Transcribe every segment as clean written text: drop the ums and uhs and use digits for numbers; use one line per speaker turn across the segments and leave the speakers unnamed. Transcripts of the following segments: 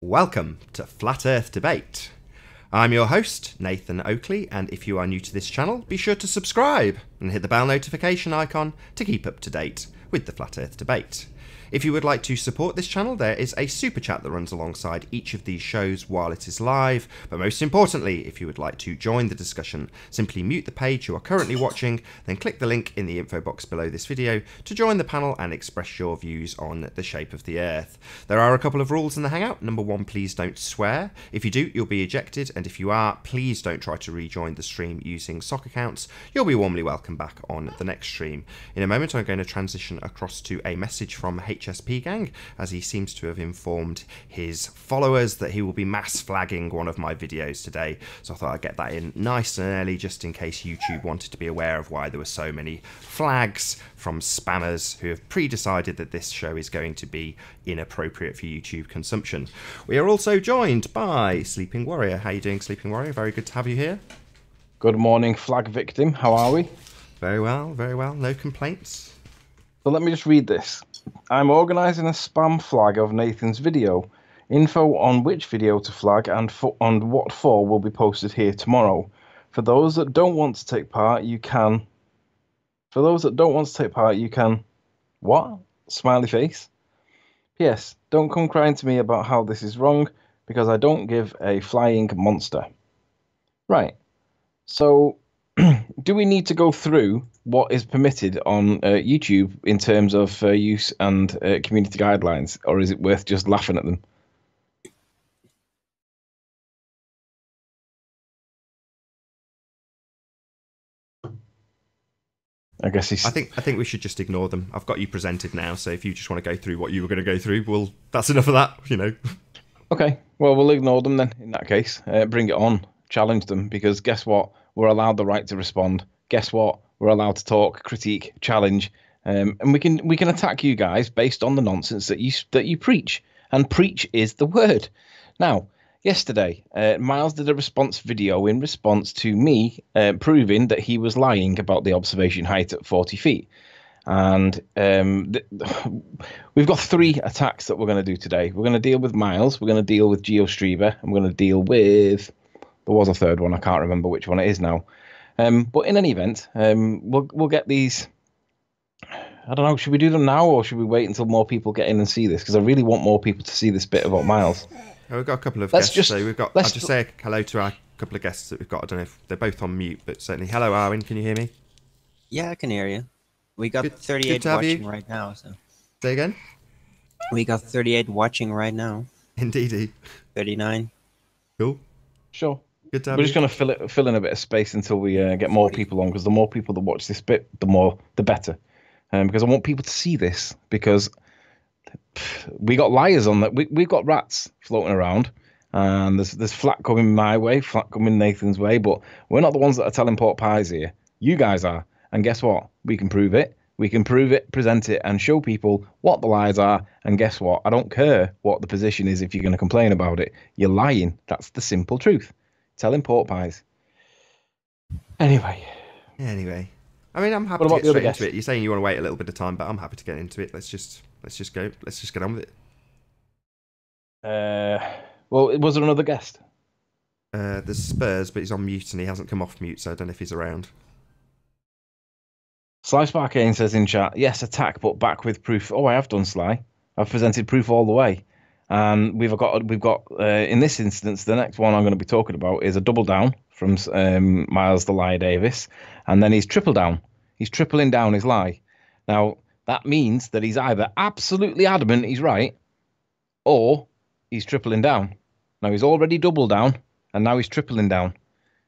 Welcome to Flat Earth Debate. I'm your host, Nathan Oakley, and if you are new to this channel, be sure to subscribe and hit the bell notification icon to keep up to date with the Flat Earth Debate. If you would like to support this channel, there is a super chat that runs alongside each of these shows while it is live, but most importantly, if you would like to join the discussion, simply mute the page you are currently watching, then click the link in the info box below this video to join the panel and express your views on the shape of the Earth. There are a couple of rules in the Hangout. Number one, please don't swear. If you do, you'll be ejected, and if you are, please don't try to rejoin the stream using sock accounts. You'll be warmly welcome back on the next stream. In a moment, I'm going to transition across to a message from HSP Gang, as he seems to have informed his followers that he will be mass flagging one of my videos today. So I thought I'd get that in nice and early just in case YouTube wanted to be aware of why there were so many flags from spammers who have pre-decided that this show is going to be inappropriate for YouTube consumption. We are also joined by Sleeping Warrior. How are you doing, Sleeping Warrior? Very good to have you here.
Good morning, flag victim. How are we?
Very well, very well. No complaints.
So let me just read this. I'm organising a spam flag of Nathan's video. Info on which video to flag and on what for will be posted here tomorrow. For those that don't want to take part, you can... What? Smiley face. P.S. Don't come crying to me about how this is wrong, because I don't give a flying monster. Right. So... do we need to go through what is permitted on YouTube in terms of use and community guidelines, or is it worth just laughing at them? I guess he's...
I think we should just ignore them. I've got you presented now, so if you just want to go through what you were going to go through, well, that's enough of that, you know.
Okay, well, we'll ignore them then, in that case. Bring it on. Challenge them, because guess what? We're allowed the right to respond. Guess what? We're allowed to talk, critique, challenge, and we can attack you guys based on the nonsense that you preach. And preach is the word. Now, yesterday, Miles did a response video in response to me proving that he was lying about the observation height at 40 feet. And we've got three attacks that we're going to do today. We're going to deal with Miles, we're going to deal with GeoStreamer, and we're going to deal with... There was a third one. I can't remember which one it is now. But in any event, we'll get these. I don't know. Should we do them now, or should we wait until more people get in and see this? Because I really want more people to see this bit about Miles.
Oh, we've got a couple of guests. So I'll just say hello to our couple of guests that we've got. I don't know if they're both on mute, but certainly. Hello, Arwin. Can you hear me?
Yeah, I can hear you. We got 38 watching right now. So.
Say again?
We got 38 watching right now.
Indeedy.
39.
Cool.
Sure.
Good to have
We're
you.
just going to fill in a bit of space until we get more people on, because the more people that watch this bit, the better. Because I want people to see this, because we got liars on that. We've got rats floating around, and there's flat coming my way, flat coming Nathan's way, but we're not the ones that are telling pork pies here. You guys are. And guess what? We can prove it. We can prove it, present it, and show people what the lies are. And guess what? I don't care what the position is if you're going to complain about it. You're lying. That's the simple truth. Telling pork pies. Anyway.
I mean, I'm happy to get straight into it. You're saying you want to wait a little bit of time, but I'm happy to get into it. Let's just go. Let's just get on with it.
Well, was there another guest?
There's Spurs, but he's on mute and he hasn't come off mute, so I don't know if he's around.
Sly Sparkane says in chat, yes, attack, but back with proof. Oh, I have done, Sly. I've presented proof all the way. And we've got in this instance, the next one I'm going to be talking about is a double down from Miles the Lie Davis, and then he's triple down. He's tripling down his lie. Now, that means that he's either absolutely adamant he's right, or he's tripling down. Now, he's already doubled down, and now he's tripling down.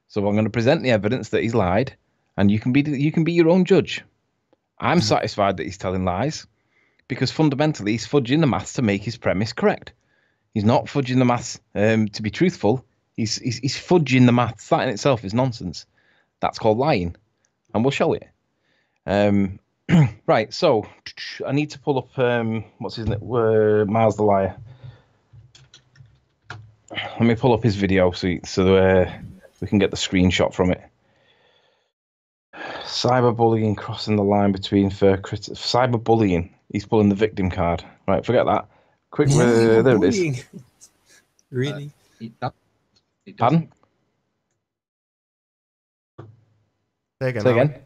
So I'm going to present the evidence that he's lied, and you can be your own judge. I'm satisfied that he's telling lies, because fundamentally he's fudging the maths to make his premise correct. He's not fudging the maths to be truthful. He's fudging the maths. That in itself is nonsense. That's called lying, and we'll show it. Right, so I need to pull up what's his name? Miles the Liar. Let me pull up his video so we can get the screenshot from it. Cyberbullying crossing the line between cyberbullying. He's pulling the victim card. Right, forget that. Quick, there it is.
Really?
It does. It does.
Pardon?
Say again.
Say
Alan.
again.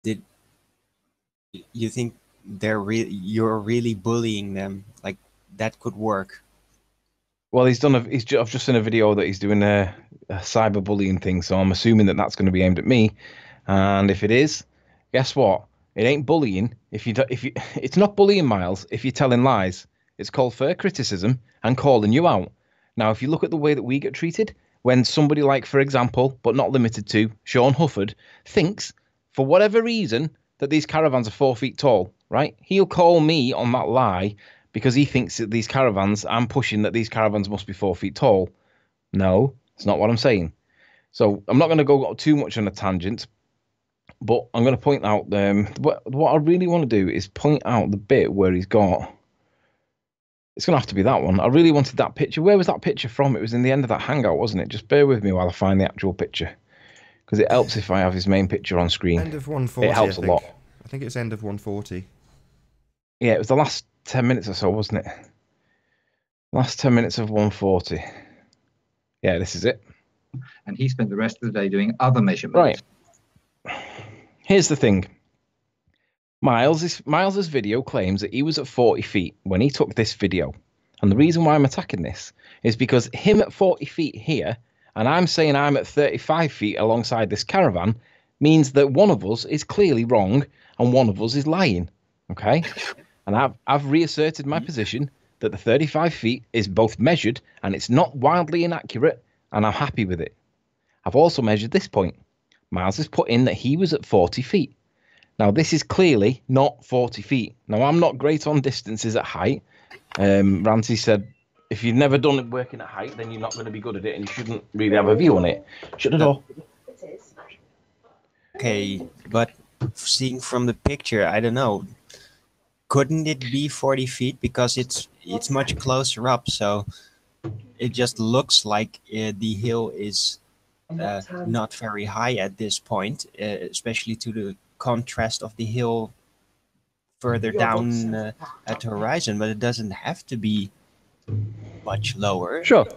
Did you think you're really bullying them? Like that could work?
Well, I've just seen a video that he's doing a cyberbullying thing, so I'm assuming that that's going to be aimed at me. And if it is, guess what? It ain't bullying. It's not bullying, Miles. If you're telling lies, it's called fair criticism and calling you out. Now, if you look at the way that we get treated, when somebody like, for example, but not limited to, Sean Hufford, thinks for whatever reason that these caravans are 4 feet tall, right? He'll call me on that lie because he thinks that I'm pushing that these caravans must be 4 feet tall. No, it's not what I'm saying. So I'm not going to go too much on a tangent, but I'm going to point out what I really want to do is point out the bit where he's got. It's going to have to be that one. I really wanted that picture. Where was that picture from? It was in the end of that hangout, wasn't it? Just bear with me while I find the actual picture, because it helps if I have his main picture on screen.
End of 140.
It helps a lot.
I think it's end of 140.
Yeah, it was the last 10 minutes or so, wasn't it? Last 10 minutes of 140. Yeah, this is it.
And he spent the rest of the day doing other measurements.
Right. Here's the thing. Miles's video claims that he was at 40 feet when he took this video. And the reason why I'm attacking this is because him at 40 feet here, and I'm saying I'm at 35 feet alongside this caravan, means that one of us is clearly wrong and one of us is lying. Okay? And I've reasserted my position that the 35 feet is both measured and it's not wildly inaccurate, and I'm happy with it. I've also measured this point. Miles has put in that he was at 40 feet. Now, this is clearly not 40 feet. Now, I'm not great on distances at height. Ranty said, if you've never done it working at height, then you're not going to be good at it and you shouldn't really have a view on it. Shut the door.
Okay, but seeing from the picture, I don't know. Couldn't it be 40 feet? Because it's much closer up, so it just looks like the hill is not very high at this point, especially to the contrast of the hill further down at the horizon, but it doesn't have to be much lower.
Sure.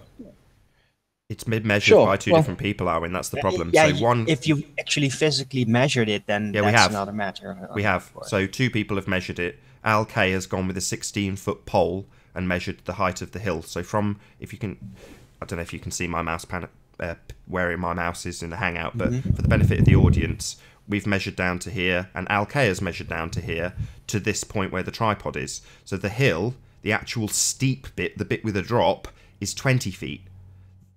It's measured by two different people, Arwen. That's the problem.
Yeah,
so one,
if you actually physically measured it, then that's another matter.
We have. So two people have measured it. Al K has gone with a 16-foot pole and measured the height of the hill. So from, if you can, I don't know if you can see my mouse pan, where my mouse is in the hangout, but for the benefit of the audience, we've measured down to here, and Al K has measured down to here, to this point where the tripod is. So the hill, the actual steep bit, the bit with a drop, is 20 feet.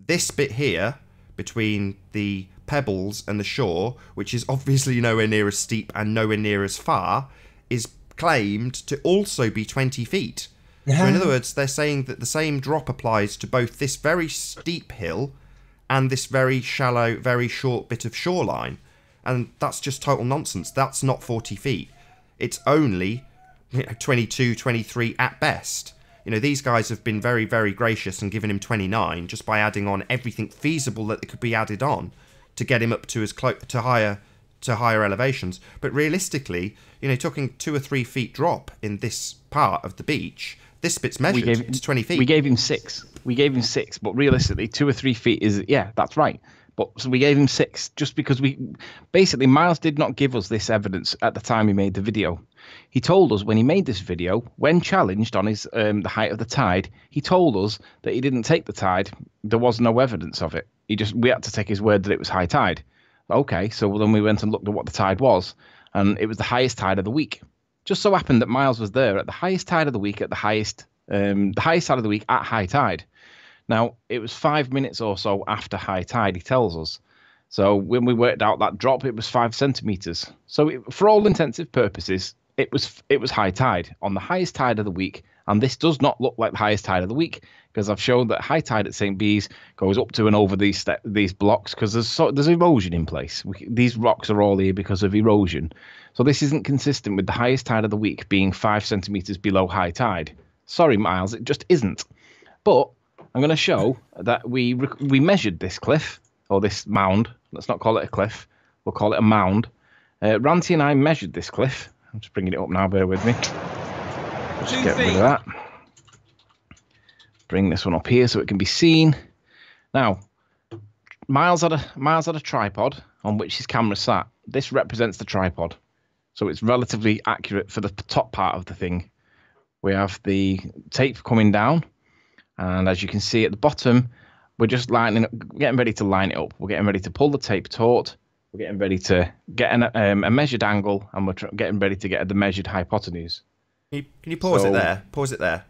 This bit here, between the pebbles and the shore, which is obviously nowhere near as steep and nowhere near as far, is claimed to also be 20 feet. So in other words, they're saying that the same drop applies to both this very steep hill and this very shallow, very short bit of shoreline. And that's just total nonsense. That's not 40 feet. It's only 22, 23 at best. You know, these guys have been very, very gracious and given him 29 just by adding on everything feasible that could be added on to get him up to as close to higher elevations. But realistically, you know, talking 2 or 3 feet drop in this part of the beach. This bit's measured. It's 20 feet.
We gave him 6. But realistically, 2 or 3 feet is, yeah, that's right. But so we gave him 6 just because basically Miles did not give us this evidence at the time he made the video. He told us when he made this video, when challenged on his the height of the tide, he told us that he didn't take the tide. There was no evidence of it. We had to take his word that it was high tide. Okay, so then we went and looked at what the tide was, and it was the highest tide of the week. Just so happened that Miles was there at the highest tide of the week, at the highest tide of the week at high tide. Now, it was 5 minutes or so after high tide, he tells us. So when we worked out that drop, it was 5 centimeters. So for all intensive purposes, it was high tide on the highest tide of the week. And this does not look like the highest tide of the week, because I've shown that high tide at St. Bees goes up to and over these blocks because there's erosion in place. These rocks are all here because of erosion. So this isn't consistent with the highest tide of the week being 5 centimeters below high tide. Sorry, Miles, it just isn't. But I'm going to show that we measured this cliff, or this mound. Let's not call it a cliff. We'll call it a mound. Ranty and I measured this cliff. I'm just bringing it up now. Bear with me. Just get rid of that. bring this one up here so it can be seen. Now, Miles had a tripod on which his camera sat. This represents the tripod, so it's relatively accurate for the top part of the thing. We have the tape coming down, and as you can see at the bottom, we're just getting ready to line it up. We're getting ready to pull the tape taut. We're getting ready to get a measured angle, and we're getting ready to get the measured hypotenuse.
Can you pause it there? Pause it there.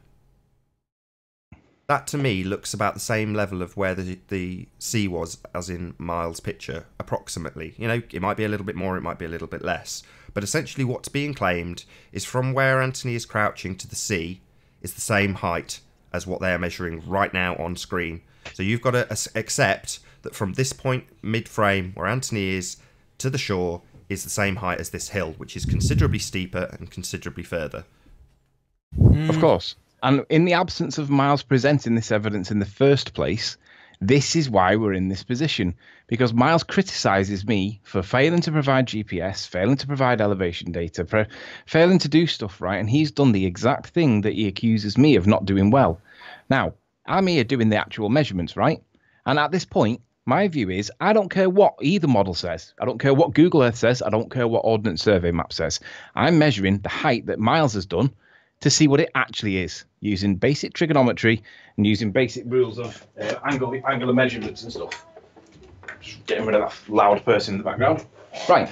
That to me looks about the same level of where the sea was as in Miles' picture, approximately. You know, it might be a little bit more, it might be a little bit less. But essentially what's being claimed is from where Anthony is crouching to the sea is the same height as what they're measuring right now on screen. So you've got to accept that from this point, mid-frame, where Anthony is, to the shore, is the same height as this hill, which is considerably steeper and considerably further.
Of course. And in the absence of Miles presenting this evidence in the first place, this is why we're in this position. Because Miles criticises me for failing to provide GPS, failing to provide elevation data, failing to do stuff right, and he's done the exact thing that he accuses me of not doing well. Now, I'm here doing the actual measurements, right? And at this point, my view is I don't care what either model says. I don't care what Google Earth says. I don't care what Ordnance Survey map says. I'm measuring the height that Miles has done to see what it actually is, using basic trigonometry and using basic rules of angular measurements and stuff. Just getting rid of that loud person in the background. Right.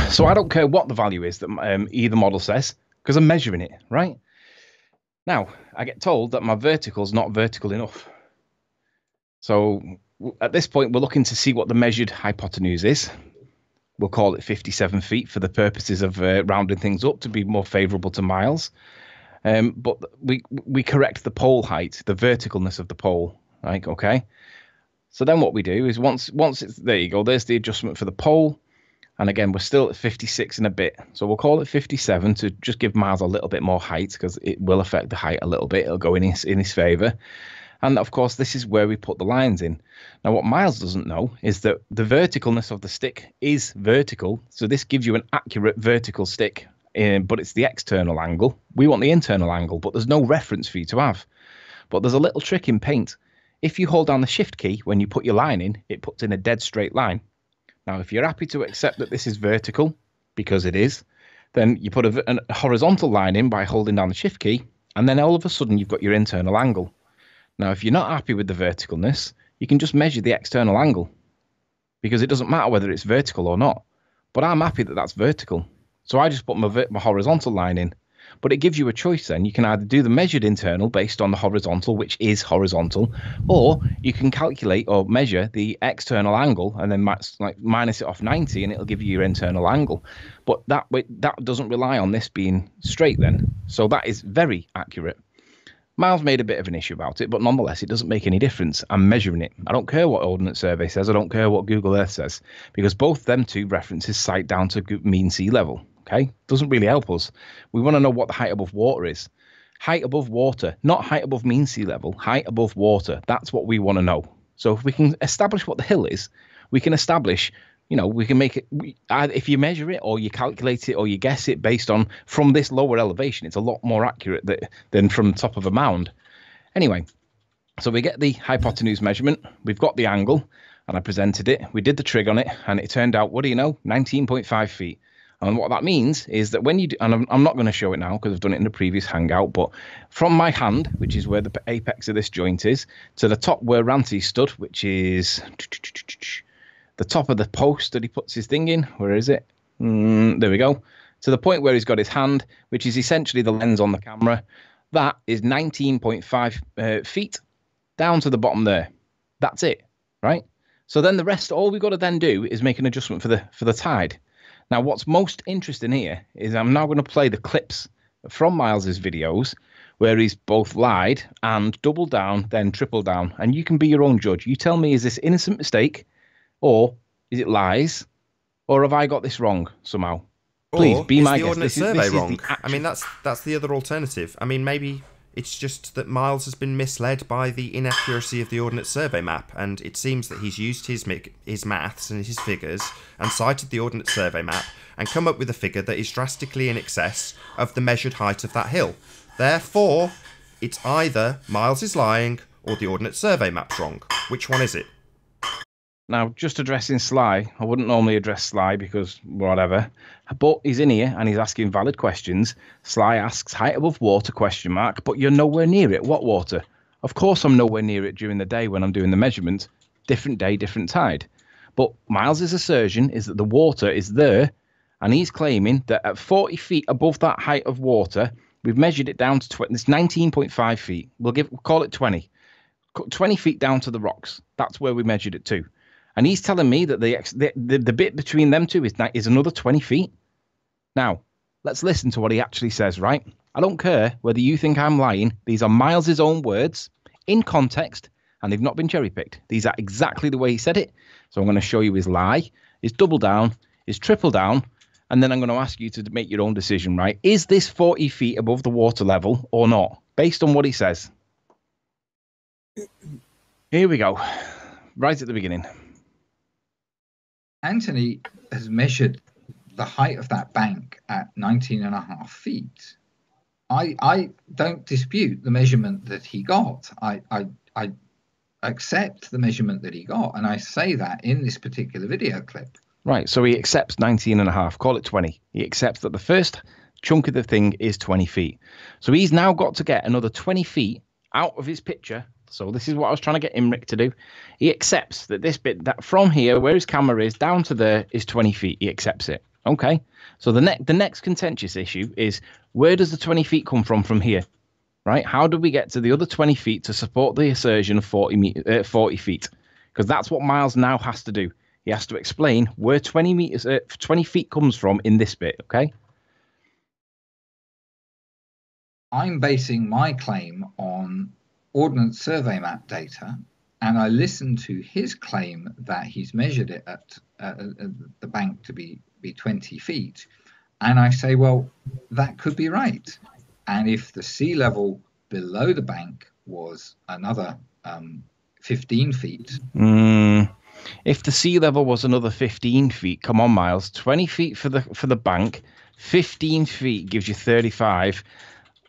So I don't care what the value is that either model says, because I'm measuring it, right? Now, I get told that my vertical's not vertical enough. So at this point, we're looking to see what the measured hypotenuse is. We'll call it 57 feet for the purposes of rounding things up to be more favourable to Miles. But we correct the pole height, the verticalness of the pole, right? Okay. So then what we do is once it's there, you go. There's the adjustment for the pole, and again we're still at 56 and a bit. So we'll call it 57 to just give Miles a little bit more height because it will affect the height a little bit. It'll go in his favour. And of course, this is where we put the lines in. Now, what Miles doesn't know is that the verticalness of the stick is vertical. So this gives you an accurate vertical stick, but it's the external angle. We want the internal angle, but there's no reference for you to have. But there's a little trick in Paint. If you hold down the Shift key when you put your line in, it puts in a dead straight line. Now, if you're happy to accept that this is vertical, because it is, then you put a horizontal line in by holding down the Shift key, and then all of a sudden you've got your internal angle. Now, if you're not happy with the verticalness, you can just measure the external angle because it doesn't matter whether it's vertical or not. But I'm happy that that's vertical. So I just put my horizontal line in. But it gives you a choice then. You can either do the measured internal based on the horizontal, which is horizontal, or you can calculate or measure the external angle and then minus it off 90 and it'll give you your internal angle. But that doesn't rely on this being straight then. So that is very accurate. Miles made a bit of an issue about it, but nonetheless, it doesn't make any difference. I'm measuring it. I don't care what Ordnance Survey says. I don't care what Google Earth says, because both them two references sight down to mean sea level. Okay, doesn't really help us. We want to know what the height above water is. Height above water, not height above mean sea level. Height above water. That's what we want to know. So if we can establish what the hill is, we can establish. You know, we can make it, if you measure it or you calculate it or you guess it based on from this lower elevation, it's a lot more accurate than from the top of a mound. Anyway, so we get the hypotenuse measurement. We've got the angle and I presented it. We did the trig on it and it turned out, what do you know, 19.5 feet. And what that means is that when you do, and I'm not going to show it now because I've done it in the previous hangout, but from my hand, which is where the apex of this joint is, to the top where Ranty stood, which is the top of the post that he puts his thing in. Where is it? There we go. To the point where he's got his hand, which is essentially the lens on the camera. That is 19.5 feet down to the bottom there. That's it, right? So then the rest, all we've got to then do is make an adjustment for the tide. Now, what's most interesting here is I'm now going to play the clips from Miles's videos where he's both lied and doubled down, then tripled down. And you can be your own judge. You tell me, is this innocent mistake? Or is it lies? Or have I got this wrong somehow? Please be my guest.
This is the Ordnance Survey wrong. I mean, that's the other alternative. I mean, maybe it's just that Miles has been misled by the inaccuracy of the Ordnance Survey map, and it seems that he's used his maths and his figures and cited the Ordnance Survey map and come up with a figure that is drastically in excess of the measured height of that hill. Therefore, it's either Miles is lying or the Ordnance Survey map's wrong. Which one is it?
Now, just addressing Sly, I wouldn't normally address Sly because whatever, but he's in here and he's asking valid questions. Sly asks height above water, question mark, but you're nowhere near it. What water? Of course I'm nowhere near it during the day when I'm doing the measurement. Different day, different tide. But Miles's assertion is that the water is there, and he's claiming that at 40 feet above that height of water, we've measured it down to 20, it's 19.5 feet. We'll call it 20. 20 feet down to the rocks. That's where we measured it to. And he's telling me that the bit between them two is another 20 feet. Now, let's listen to what he actually says, right? I don't care whether you think I'm lying. These are Miles's own words in context, and they've not been cherry-picked. These are exactly the way he said it. So I'm going to show you his lie, his double down, his triple down, and then I'm going to ask you to make your own decision, right? Is this 40 feet above the water level or not? Based on what he says. Here we go. Right at the beginning.
Anthony has measured the height of that bank at 19.5 feet. I don't dispute the measurement that he got. I accept the measurement that he got, and I say that in this particular video clip.
Right, so he accepts 19.5, call it 20. He accepts that the first chunk of the thing is 20 feet. So he's now got to get another 20 feet out of his picture. So this is what I was trying to get Imric to do. He accepts that this bit, that from here, where his camera is, down to there is 20 feet. He accepts it. Okay. So the next contentious issue is, where does the 20 feet come from here? Right? How do we get to the other 20 feet to support the assertion of 40 feet? Because that's what Miles now has to do. He has to explain where 20 feet comes from in this bit. Okay.
I'm basing my claim on Ordnance Survey map data, and I listened to his claim that he's measured it at the bank to be 20 feet. And I say, well, that could be right. And if the sea level below the bank was another 15 feet.
If the sea level was another 15 feet, come on, Miles, 20 feet for the bank, 15 feet gives you 35.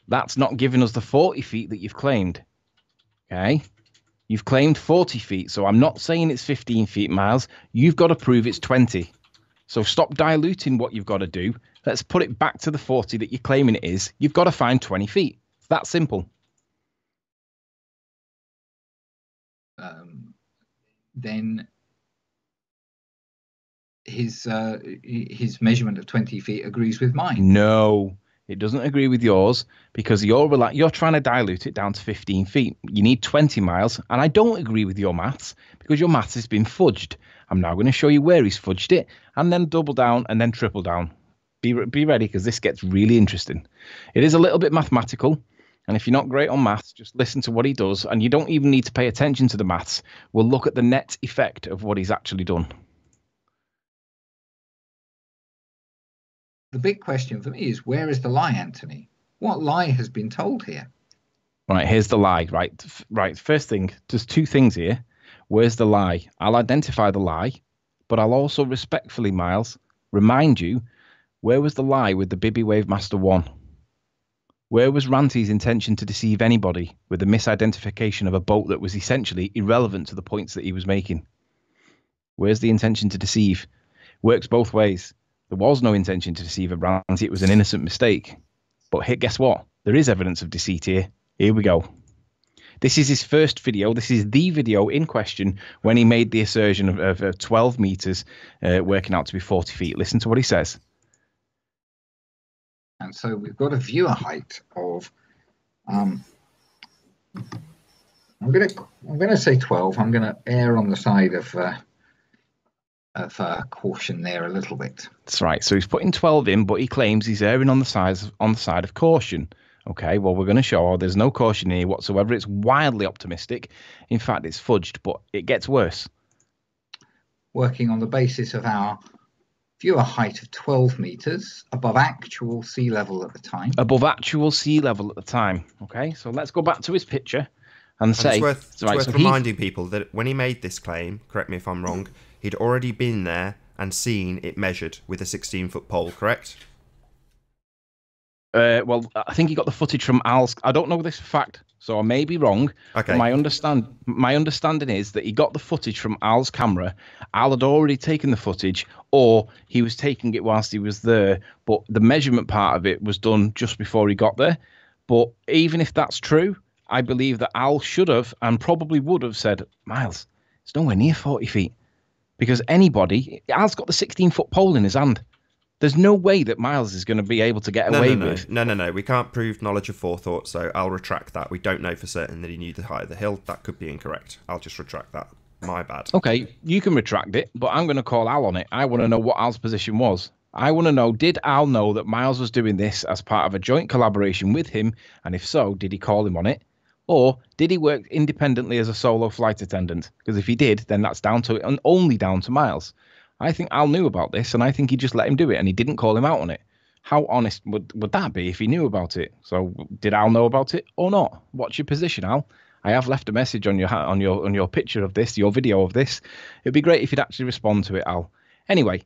That's not giving us the 40 feet that you've claimed. Okay, you've claimed 40 feet, so I'm not saying it's 15 feet, Miles. You've got to prove it's 20. So stop diluting what you've got to do. Let's put it back to the 40 that you're claiming it is. You've got to find 20 feet. It's that simple.
Then his measurement of 20 feet agrees with mine.
No. It doesn't agree with yours because you're trying to dilute it down to 15 feet. You need 20 miles, and I don't agree with your maths because your maths has been fudged. I'm now going to show you where he's fudged it, and then double down and then triple down. Be ready because this gets really interesting. It is a little bit mathematical, and if you're not great on maths, just listen to what he does, and you don't even need to pay attention to the maths. We'll look at the net effect of what he's actually done.
The big question for me is, where is the lie, Anthony? What lie has been told here?
Right, here's the lie. Right. First thing, there's two things here. Where's the lie? I'll identify the lie, but I'll also respectfully, Miles, remind you, where was the lie with the Bibby Wave Master 1? Where was Ranty's intention to deceive anybody with the misidentification of a boat that was essentially irrelevant to the points that he was making? Where's the intention to deceive? Works both ways. There was no intention to deceive a Ranty. It was an innocent mistake. But guess what? There is evidence of deceit here. Here we go. This is his first video. This is the video in question when he made the assertion of 12 meters working out to be 40 feet. Listen to what he says.
And so we've got a viewer height of, I'm gonna say 12. I'm gonna err on the side of caution there a little bit.
That's right. So he's putting 12 in, but he claims he's erring on the side of caution. Okay, well, we're going to show there's no caution here whatsoever. It's wildly optimistic. In fact, it's fudged, but it gets worse.
Working on the basis of our viewer height of 12 meters above actual sea level at the time.
Above actual sea level at the time. Okay, so let's go back to his picture and say...
It's worth reminding people that when he made this claim, correct me if I'm wrong, he'd already been there and seen it measured with a 16-foot pole, correct?
Well, I think he got the footage from Al's. I don't know this for fact. So I may be wrong.
Okay.
But my understanding is that he got the footage from Al's camera. Al had already taken the footage, or he was taking it whilst he was there. But the measurement part of it was done just before he got there. But even if that's true, I believe that Al should have and probably would have said, Miles, it's nowhere near 40 feet. Because Al's got the 16-foot pole in his hand. There's no way that Miles is going to be able to get away with.
No. We can't prove knowledge of forethought, so I'll retract that. We don't know for certain that he knew the height of the hill. That could be incorrect. I'll just retract that. My bad.
Okay, you can retract it, but I'm going to call Al on it. I want to know what Al's position was. I want to know, did Al know that Miles was doing this as part of a joint collaboration with him? And if so, did he call him on it? Or did he work independently as a solo flight attendant? Because if he did, then that's down to and only down to Miles. I think Al knew about this, and I think he just let him do it, and he didn't call him out on it. How honest would that be if he knew about it? So did Al know about it or not? What's your position, Al? I have left a message on your picture of this, your video of this. It'd be great if you'd actually respond to it, Al. Anyway,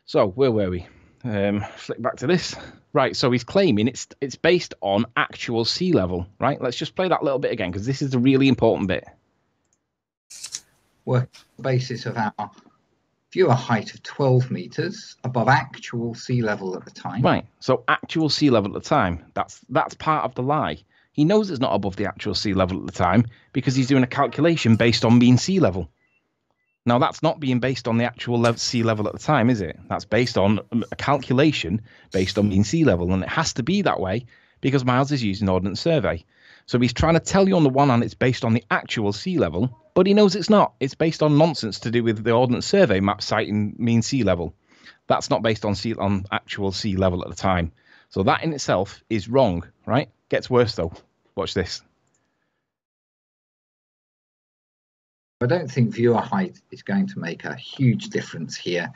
so where were we? Flick back to this. Right, so he's claiming it's based on actual sea level, right? Let's just play that little bit again, because this is a really important bit.
Work basis of our viewer height of 12 meters above actual sea level at the time.
Right, so actual sea level at the time. That's part of the lie. He knows it's not above the actual sea level at the time because he's doing a calculation based on mean sea level. Now, that's not being based on the actual sea level at the time, is it? That's based on a calculation based on mean sea level, and it has to be that way because Miles is using Ordnance Survey. So he's trying to tell you on the one hand it's based on the actual sea level, but he knows it's not. It's based on nonsense to do with the Ordnance Survey map citing mean sea level. That's not based on actual sea level at the time. So that in itself is wrong, right? Gets worse, though. Watch this.
I don't think viewer height is going to make a huge difference here.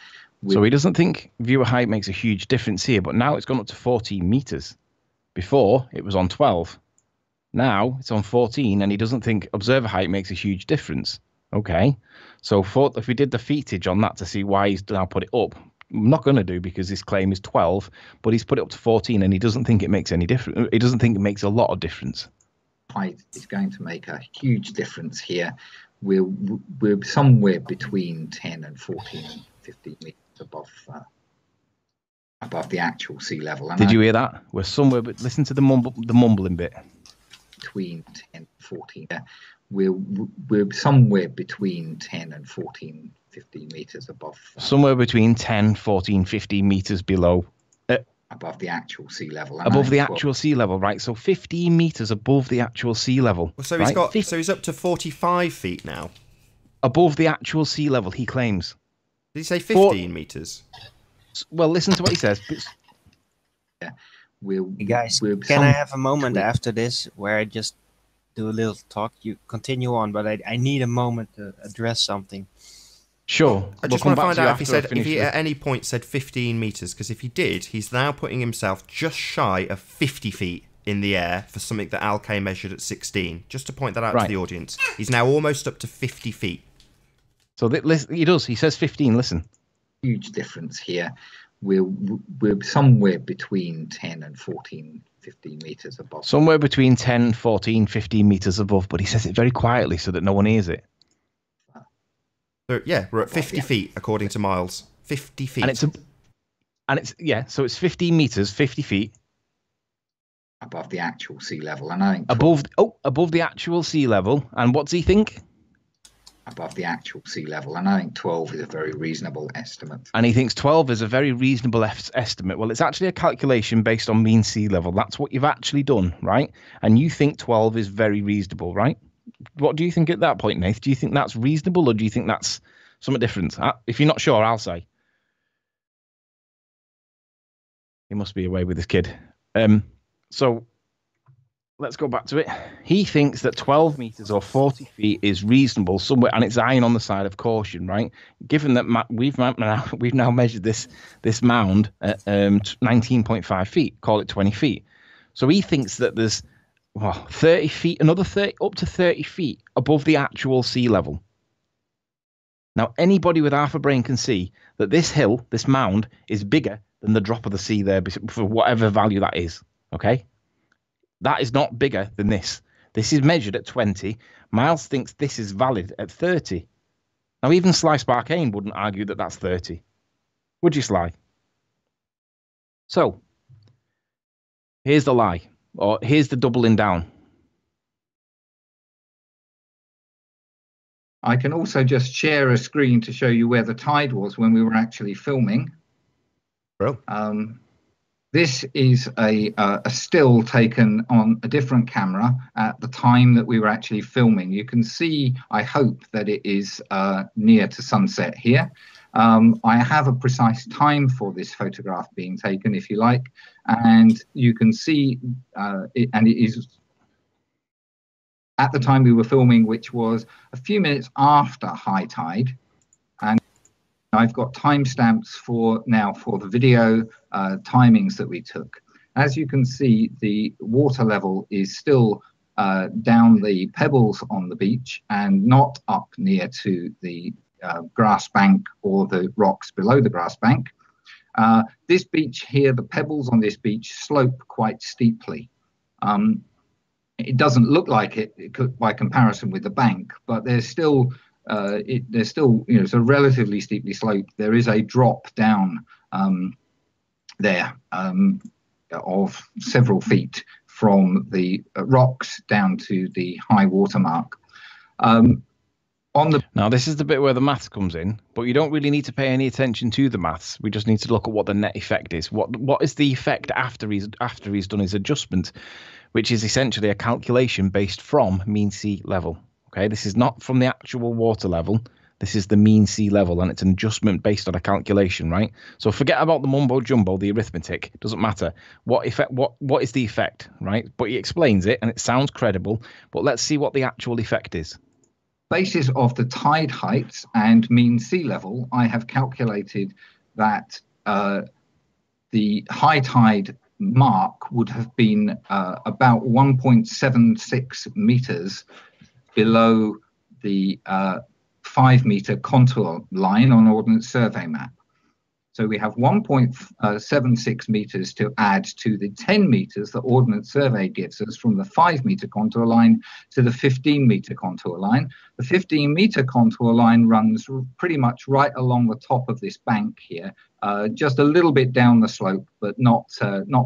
So he doesn't think viewer height makes a huge difference here, but now it's gone up to 14 meters. Before, it was on 12. Now it's on 14, and he doesn't think observer height makes a huge difference. Okay, so if we did the feetage on that to see why he's now put it up, I'm not going to do because his claim is 12, but he's put it up to 14, and he doesn't think it makes any difference. He doesn't think it makes a lot of difference.
Height is going to make a huge difference here. We're somewhere between 10 and 14, 15 meters above the actual sea level. And
Did you hear that? We're somewhere, but listen to the mumbling bit.
Between 10 and 14. We're somewhere between 10 and 14, 15 meters above.
Somewhere between 10, 14, 15 meters below.
Above the actual sea level.
Above the actual sea level, right? So 15 meters above the actual sea level.
Well, so
right?
so he's up to 45 feet now.
Above the actual sea level, he claims.
Did he say 15 meters?
Well, listen to what he says.
Yeah.
Hey guys, can I have a moment after this where I just do a little talk? You continue on, but I need a moment to address something.
Sure.
I just want to find out if he at any point said 15 meters, because if he did, he's now putting himself just shy of 50 feet in the air for something that Al K measured at 16. Just to point that out to the audience. He's now almost up to 50 feet.
So he does. He says 15. Listen.
Huge difference here. We're somewhere between 10 and 14, 15 meters above.
Somewhere between 10, 14, 15 meters above, but he says it very quietly so that no one hears it.
So, yeah, we're at 50 feet according to Miles. 50 feet.
So it's 15 meters, 50 feet
above the actual sea level, and I think
above the actual sea level. And what does he think?
Above the actual sea level, and I think 12 is a very reasonable estimate.
And he thinks 12 is a very reasonable estimate. Well, it's actually a calculation based on mean sea level. That's what you've actually done, right? And you think 12 is very reasonable, right? What do you think at that point, Nath? Do you think that's reasonable, or do you think that's something different? If you're not sure, I'll say. He must be away with his kid. So let's go back to it. He thinks that 12 meters or 40 feet is reasonable somewhere, and it's eyeing on the side of caution, right? Given that we've now measured this mound at 19.5 feet, call it 20 feet. So he thinks that there's 30 feet, another 30, up to 30 feet above the actual sea level. Now, anybody with half a brain can see that this hill, this mound, is bigger than the drop of the sea there for whatever value that is, okay? That is not bigger than this. This is measured at 20. Miles thinks this is valid at 30. Now, even Sly Sparkane wouldn't argue that that's 30. Would you, Sly? So, here's the lie, or here's the doubling down.
I can also just share a screen to show you where the tide was when we were actually filming.
Bro.
This is a still taken on a different camera at the time that we were actually filming. You can see, I hope, that it is near to sunset here. I have a precise time for this photograph being taken, if you like, and you can see it is at the time we were filming, which was a few minutes after high tide. And I've got timestamps for the video timings that we took. As you can see, the water level is still down the pebbles on the beach and not up near to the grass bank or the rocks below the grass bank. This beach here, the pebbles on this beach slope quite steeply. It doesn't look like it could, by comparison with the bank, but there's still it's a relatively steeply sloped. There is a drop down there of several feet from the rocks down to the high water mark.
Now, this is the bit where the maths comes in, but you don't really need to pay any attention to the maths. We just need to look at what the net effect is. What is the effect after he's done his adjustment, which is essentially a calculation based from mean sea level. Okay, this is not from the actual water level. This is the mean sea level, and it's an adjustment based on a calculation, right? So forget about the mumbo jumbo, the arithmetic. It doesn't matter. What is the effect, right? But he explains it, and it sounds credible. But let's see what the actual effect is.
Basis of the tide heights and mean sea level, I have calculated that the high tide mark would have been about 1.76 meters below the 5 meter contour line on Ordnance Survey map. So we have 1.76 meters to add to the 10 meters that Ordnance Survey gives us from the 5 meter contour line to the 15 meter contour line. The 15 meter contour line runs pretty much right along the top of this bank here, just a little bit down the slope, but not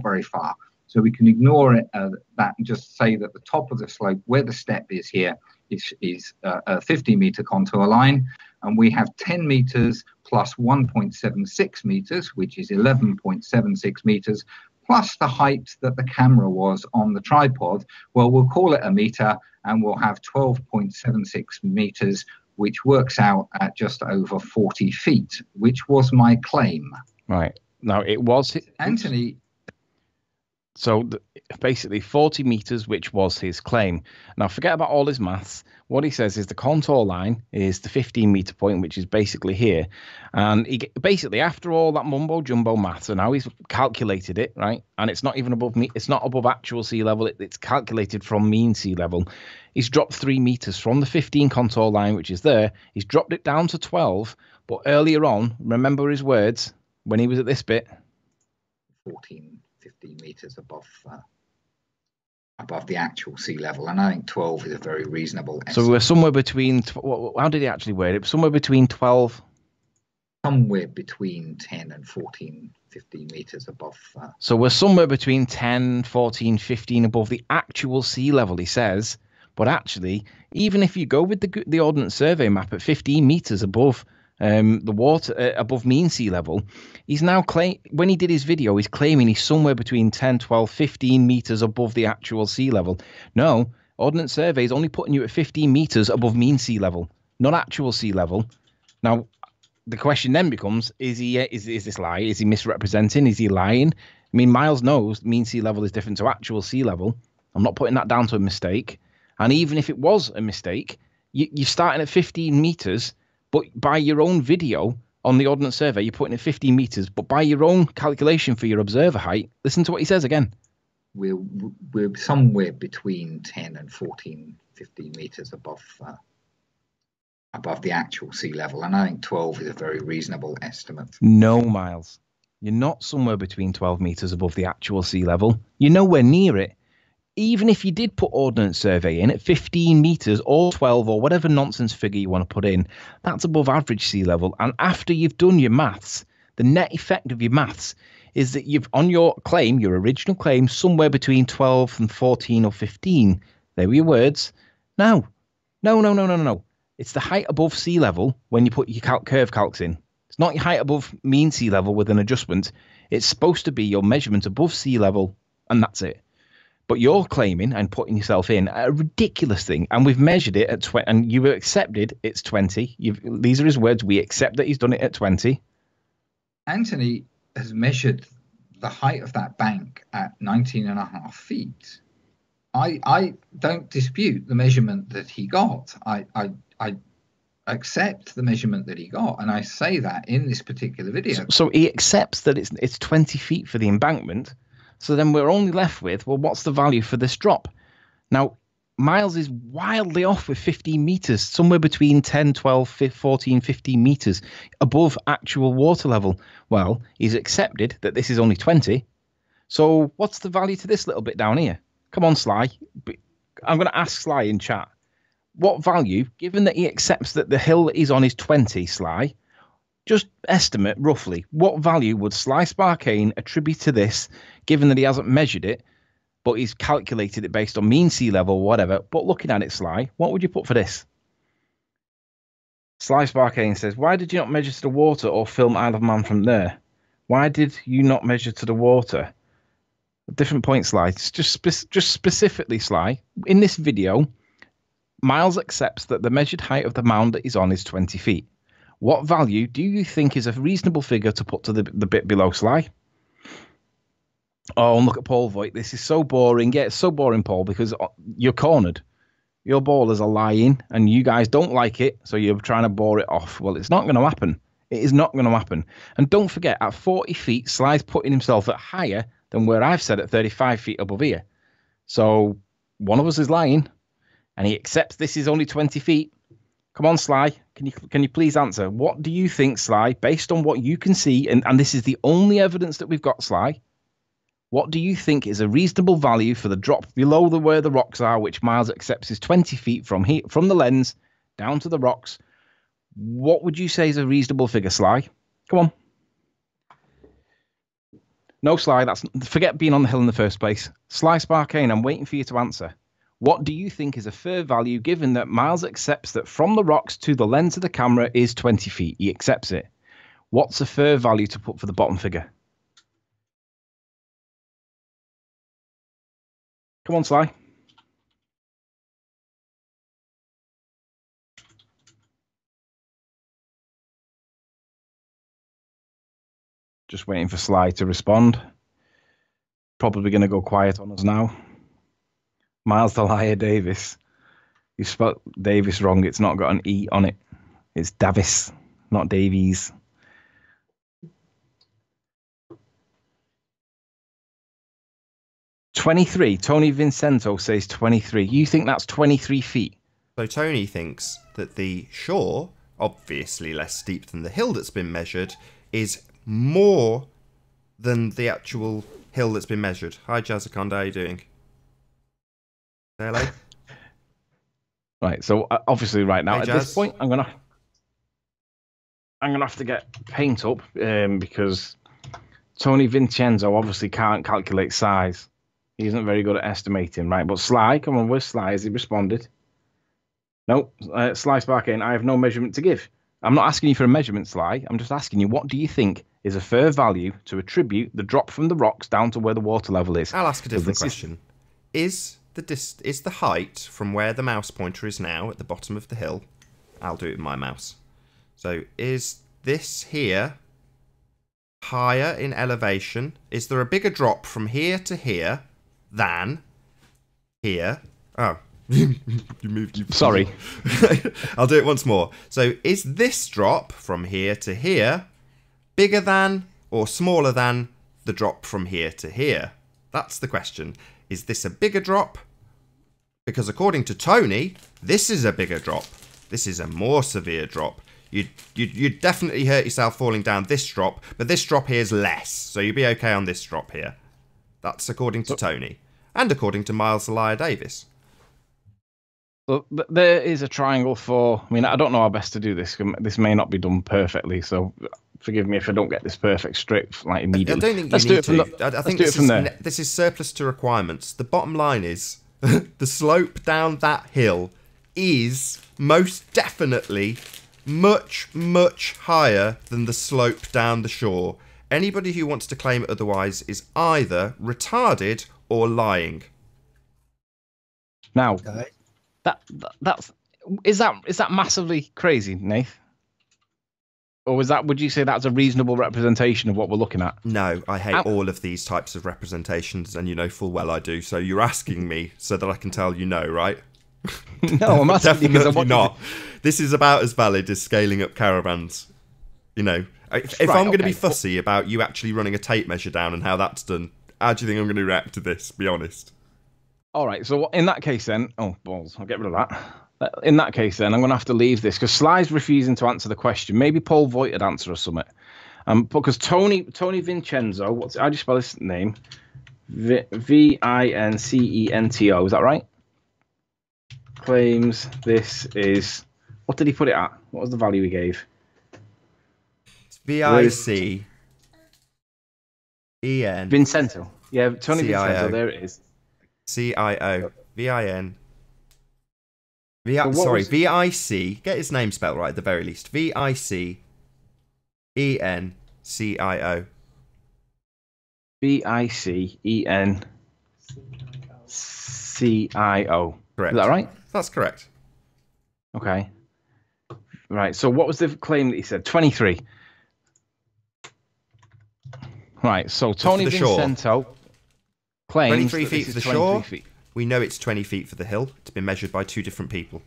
very far. So we can ignore it, that and just say that the top of the slope where the step is here is a 50 meter contour line. And we have 10 meters plus 1.76 meters, which is 11.76 meters, plus the height that the camera was on the tripod. Well, we'll call it a meter, and we'll have 12.76 meters, which works out at just over 40 feet, which was my claim.
Right. Now, it was...
Anthony...
So basically 40 meters, which was his claim. Now, forget about all his maths. What he says is the contour line is the 15 meter point, which is basically here. And he basically, after all that mumbo jumbo maths, and now he's calculated it, right? And it's not even above me. It's not above actual sea level. It's calculated from mean sea level. He's dropped 3 meters from the 15 contour line, which is there. He's dropped it down to 12. But earlier on, remember his words when he was at this bit?
15 meters above the actual sea level, and I think 12 is a very reasonable estimate.
So we're somewhere between, how did he actually word it? Somewhere between 12...
Somewhere between 10 and 14, 15 meters above.
So we're somewhere between 10, 14, 15 above the actual sea level, he says. But actually, even if you go with the Ordnance Survey map at 15 meters above the water, above mean sea level, he's now when he did his video, he's claiming he's somewhere between 10, 12, 15 meters above the actual sea level. No, Ordnance Survey is only putting you at 15 meters above mean sea level, not actual sea level. Now, the question then becomes, is this lie? Is he misrepresenting? Is he lying? I mean, Miles knows mean sea level is different to actual sea level. I'm not putting that down to a mistake. And even if it was a mistake, you're starting at 15 meters, but by your own video on the Ordnance Survey, you're putting it 15 meters, but by your own calculation for your observer height, listen to what he says again.
We're somewhere between 10 and 14, 15 meters above the actual sea level, and I think 12 is a very reasonable estimate.
No, Miles. You're not somewhere between 12 meters above the actual sea level. You're nowhere near it. even if you did put Ordnance Survey in at 15 metres or 12 or whatever nonsense figure you want to put in, that's above average sea level. And after you've done your maths, the net effect of your maths is that you've, on your claim, your original claim, somewhere between 12 and 14 or 15. There were your words. No. It's the height above sea level when you put your curve calcs in. It's not your height above mean sea level with an adjustment. It's supposed to be your measurement above sea level, and that's it. But you're claiming and putting yourself in a ridiculous thing, and we've measured it at 20, and you've accepted it's 20. These are his words. We accept that he's done it at 20.
Anthony has measured the height of that bank at 19.5 feet. I don't dispute the measurement that he got. I accept the measurement that he got, and I say that in this particular video.
So he accepts that it's 20 feet for the embankment. So then we're only left with, well, what's the value for this drop? Now, Miles is wildly off with 15 meters, somewhere between 10, 12, 14, 15 meters above actual water level. Well, he's accepted that this is only 20. So what's the value to this little bit down here? Come on, Sly. I'm going to ask Sly in chat. What value, given that he accepts that the hill that he's on is 20, Sly, just estimate roughly, what value would Sly Sparkane attribute to this, given that he hasn't measured it, but he's calculated it based on mean sea level or whatever? But looking at it, Sly, what would you put for this? Sly Sparkane says, why did you not measure to the water or film Isle of Man from there? Why did you not measure to the water? A different point, Sly. Just specifically, Sly, in this video, Miles accepts that the measured height of the mound that he's on is 20 feet. What value do you think is a reasonable figure to put to the bit below, Sly? Oh, and look at Paul Voigt. This is so boring. Yeah, it's so boring, Paul, because you're cornered. Your ballers are lying, and you guys don't like it, so you're trying to bore it off. Well, it's not going to happen. It is not going to happen. And don't forget, at 40 feet, Sly's putting himself at higher than where I've said at 35 feet above here. So one of us is lying, and he accepts this is only 20 feet. Come on, Sly. Can you please answer? What do you think, Sly, based on what you can see, and this is the only evidence that we've got, Sly, what do you think is a reasonable value for the drop below where the rocks are, which Miles accepts is 20 feet from the lens down to the rocks? What would you say is a reasonable figure, Sly? Come on. No, Sly, forget being on the hill in the first place. Sly Sparkane, I'm waiting for you to answer. What do you think is a fair value, given that Miles accepts that from the rocks to the lens of the camera is 20 feet? He accepts it. What's a fair value to put for the bottom figure? Come on, Sly. Just waiting for Sly to respond. Probably going to go quiet on us now. Miles the Liar Davis. You spelled Davis wrong. It's not got an E on it. It's Davis, not Davies. $23. Tony Vincento says 23. You think that's 23 feet?
So Tony thinks that the shore, obviously less steep than the hill that's been measured, is more than the actual hill that's been measured. Hi, Jazzaconda, how are you doing? Say hello.
Right, so obviously right now,
hey,
at this point, I'm gonna have to get paint up because Tony Vincenzo obviously can't calculate size. He isn't very good at estimating, right? But Sly, come on, where's Sly? Has he responded? No, Sly Sparkane, I have no measurement to give. I'm not asking you for a measurement, Sly. I'm just asking you, what do you think is a fair value to attribute the drop from the rocks down to where the water level is?
I'll ask a different question. Is the height from where the mouse pointer is now at the bottom of the hill? I'll do it with my mouse. So is this here higher in elevation? Is there a bigger drop from here to here than here? Oh, you moved.
Sorry.
I'll do it once more. So is this drop from here to here bigger than or smaller than the drop from here to here? That's the question. Is this a bigger drop? Because according to Tony, this is a bigger drop. This is a more severe drop. You'd definitely hurt yourself falling down this drop, but this drop here is less. So you'd be okay on this drop here. That's according to Tony. and according to Miles the Liar Davis.
So there is a triangle for. I mean, I don't know how best to do this. This may not be done perfectly, so forgive me if I don't get this perfect straight like immediately.
I don't think you need to. I think this is surplus to requirements. The bottom line is the slope down that hill is most definitely much, much higher than the slope down the shore. Anybody who wants to claim otherwise is either retarded or lying.
Now, is that massively crazy, Nath? Or would you say that's a reasonable representation of what we're looking at?
No, I hate all of these types of representations, and you know full well I do. So you're asking me so that I can tell you no, right?
No, I'm asking because
definitely not. This is about as valid as scaling up caravans. You know, if I'm going to be fussy about you actually running a tape measure down and how that's done, how do you think I'm going to react to this? Be honest.
All right, so in that case then, oh balls, I'll get rid of that. In that case then, I'm going to have to leave this because Sly's refusing to answer the question. Maybe Paul Voigt would answer us something. Because Tony Vincenzo, how do you spell his name? Vincento, is that right? Claims this is, what did he put it at? What was the value he gave?
It's VICEN.
Vincento. Yeah, Tony
CIO.
Vincenzo, there it is.
CIO. VIN.
So
VIC. Get his name spelled right at the very least. VICENCIO.
VICENCIO.
Correct.
Is that right?
That's correct.
Okay. Right. So what was the claim that he said? 23. Right. So Tony Vincenzo claims
23 feet for the shore. We know it's 20 feet for the hill. It's been measured by two different people.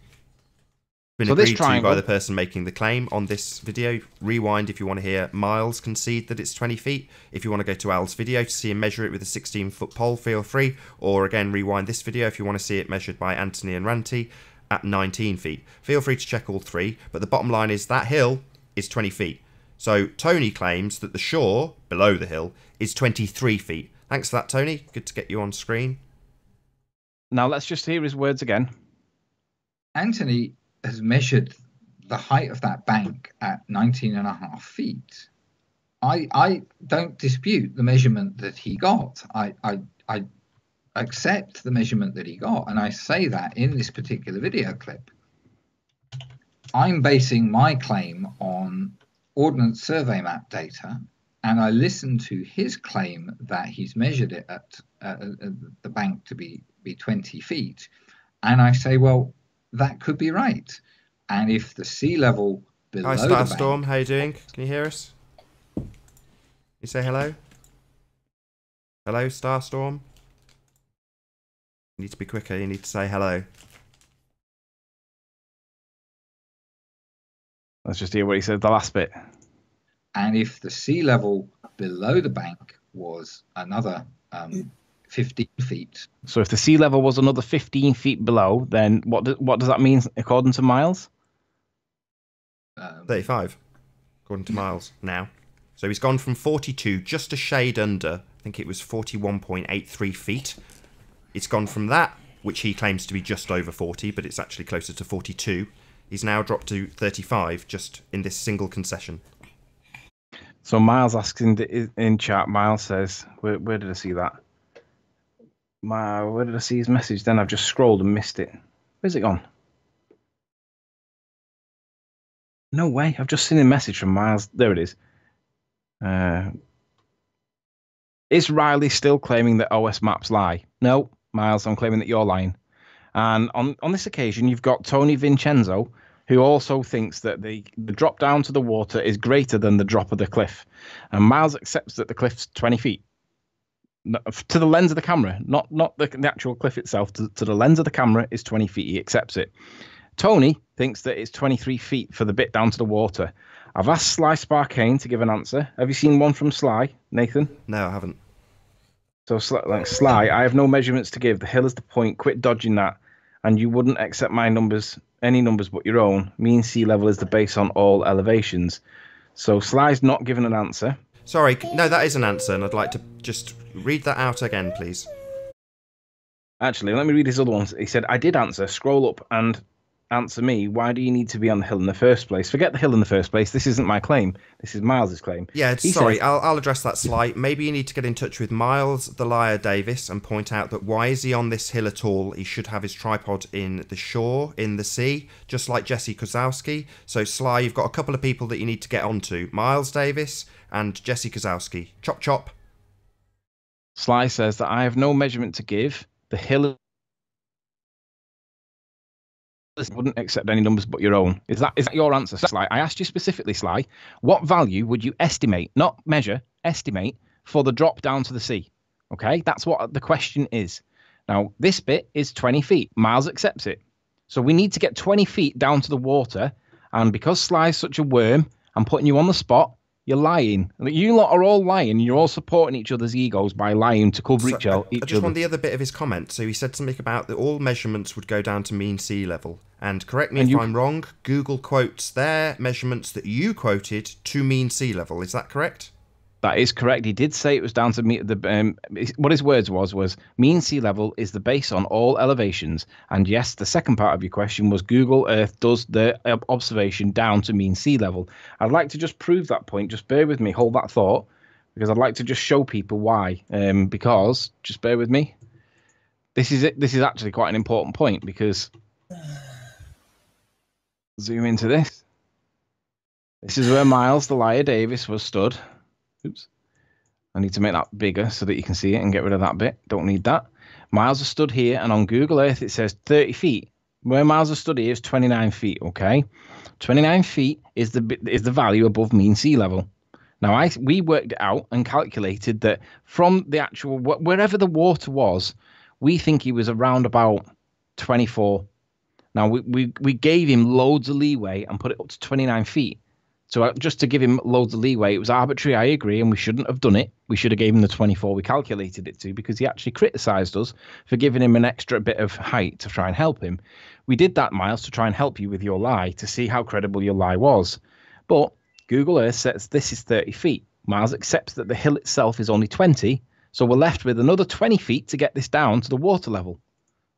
Been agreed to by the person making the claim on this video. Rewind if you want to hear Miles concede that it's 20 feet. If you want to go to Al's video to see him measure it with a 16-foot pole, feel free. Or again, rewind this video if you want to see it measured by Anthony and Ranty at 19 feet. Feel free to check all three. But the bottom line is that hill is 20 feet. So Tony claims that the shore, below the hill, is 23 feet. Thanks for that, Tony. Good to get you on screen.
Now let's just hear his words again.
Anthony has measured the height of that bank at 19.5 feet. I don't dispute the measurement that he got. I accept the measurement that he got, and I say that in this particular video clip. I'm basing my claim on Ordnance Survey map data, and I listened to his claim that he's measured it at the bank to be 20 feet, and I say, well, that could be right. And if the sea level below the bank... Hi,
Starstorm. How you doing? Can you hear us? You say hello? Hello, Starstorm? You need to be quicker. You need to say hello.
Let's just hear what he said, the last bit.
And if the sea level below the bank was another 15 feet.
So if the sea level was another 15 feet below, then what does that mean according to Miles?
35, according to Miles now. So he's gone from 42, just a shade under, I think it was 41.83 feet. It's gone from that, which he claims to be just over 40, but it's actually closer to 42. He's now dropped to 35, just in this single concession.
So Miles asks in chat, Miles says, where did I see that? Where did I see his message? Then I've just scrolled and missed it. Where's it gone? No way. I've just seen a message from Miles. There it is. Is Riley still claiming that OS maps lie? No, Miles, I'm claiming that you're lying. And on this occasion, you've got Tony Vincenzo, who also thinks that the drop down to the water is greater than the drop of the cliff. And Miles accepts that the cliff's 20 feet. To the lens of the camera, not the actual cliff itself, to the lens of the camera is 20 feet. He accepts it. Tony thinks that it's 23 feet for the bit down to the water. I've asked Sly Sparkane to give an answer. Have you seen one from Sly, Nathan?
No, I haven't.
So, Sly, I have no measurements to give. The hill is the point. Quit dodging that. And you wouldn't accept my numbers, any numbers but your own. Mean sea level is the base on all elevations. So Sly's not given an answer.
Sorry, no, that is an answer, and I'd like to just read that out again, please.
Actually, let me read his other ones. He said, I did answer. Scroll up and answer me. Why do you need to be on the hill in the first place? Forget the hill in the first place. This isn't my claim. This is Miles's claim.
Yeah,
He
sorry,
said,
I'll address that slight. Maybe you need to get in touch with Miles, the liar Davis, and point out that why is he on this hill at all? He should have his tripod in the shore, in the sea, just like Jesse Kozowski. So, Sly, you've got a couple of people that you need to get onto. Miles Davis and Jesse Kozowski. Chop, chop.
Sly says that I have no measurement to give. The hill wouldn't accept any numbers but your own. Is that your answer, Sly? I asked you specifically, Sly, what value would you estimate, not measure, estimate, for the drop down to the sea? Okay, that's what the question is. Now, this bit is 20 feet. Miles accepts it. So we need to get 20 feet down to the water. And because Sly's such a worm, I'm putting you on the spot. You're lying. You lot are all lying. You're all supporting each other's egos by lying to cover each other.
I just want the other bit of his comment. So he said something about that all measurements would go down to mean sea level. And correct me if I'm wrong, Google quotes their measurements that you quoted to mean sea level. Is that correct?
That is correct. He did say it was down to what his words was mean sea level is the base on all elevations. And yes, the second part of your question was Google Earth does the observation down to mean sea level. I'd like to just prove that point. Just bear with me. Hold that thought, because I'd like to just show people why. Because just bear with me. This is it. This is actually quite an important point because zoom into this. This is where Miles, the liar Davis, was stood. Oops. I need to make that bigger so that you can see it and get rid of that bit. Don't need that. Miles has stood here, and on Google Earth it says 30 feet. Where Miles has stood here is 29 feet, okay? 29 feet is the value above mean sea level. Now, we worked it out and calculated that from the actual, wherever the water was, we think he was around about 24. Now, we gave him loads of leeway and put it up to 29 feet. So just to give him loads of leeway, it was arbitrary, I agree, and we shouldn't have done it. We should have given him the 24 we calculated it to, because he actually criticised us for giving him an extra bit of height to try and help him. We did that, Miles, to try and help you with your lie, to see how credible your lie was. But Google Earth says this is 30 feet. Miles accepts that the hill itself is only 20, so we're left with another 20 feet to get this down to the water level.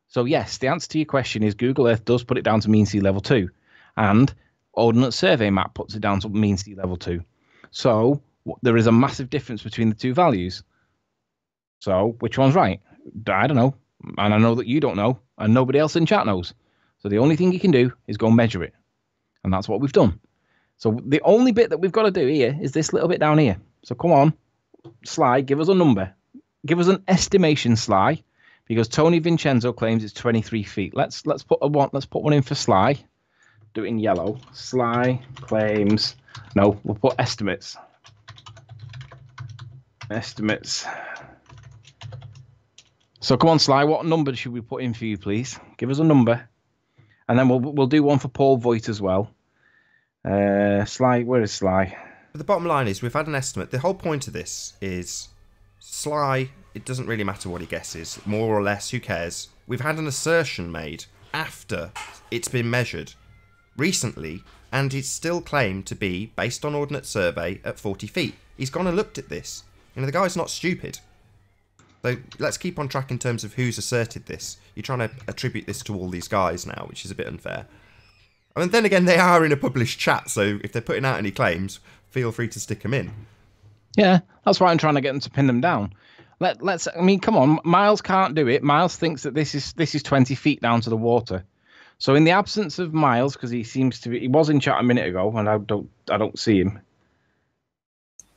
So yes, the answer to your question is Google Earth does put it down to mean sea level 2. And Ordnance Survey Map puts it down to mean sea level 2. So there is a massive difference between the two values. So which one's right? I don't know. And I know that you don't know. And nobody else in chat knows. So the only thing you can do is go measure it. And that's what we've done. So the only bit that we've got to do here is this little bit down here. So come on, Sly, give us a number. Give us an estimation, Sly. Because Tony Vincenzo claims it's 23 feet. Let's put one in for Sly. Do it in yellow. Sly claims. No, we'll put estimates. Estimates. So come on, Sly. What number should we put in for you, please? Give us a number, and then we'll do one for Paul Voigt as well. Sly, where is Sly?
But the bottom line is we've had an estimate. The whole point of this is Sly. It doesn't really matter what he guesses, more or less. Who cares? We've had an assertion made after it's been measured recently, and it's still claimed to be, based on Ordnance Survey, at 40 feet. He's gone and looked at this. You know, the guy's not stupid. So let's keep on track in terms of who's asserted this. You're trying to attribute this to all these guys now, which is a bit unfair. I mean, then again, they are in a published chat, so if they're putting out any claims, feel free to stick them in.
Yeah, that's why I'm trying to get them to pin them down. Let's. I mean, come on, Miles can't do it. Miles thinks that this is 20 feet down to the water. So in the absence of Miles, because he seems to be, he was in chat a minute ago, and I don't see him.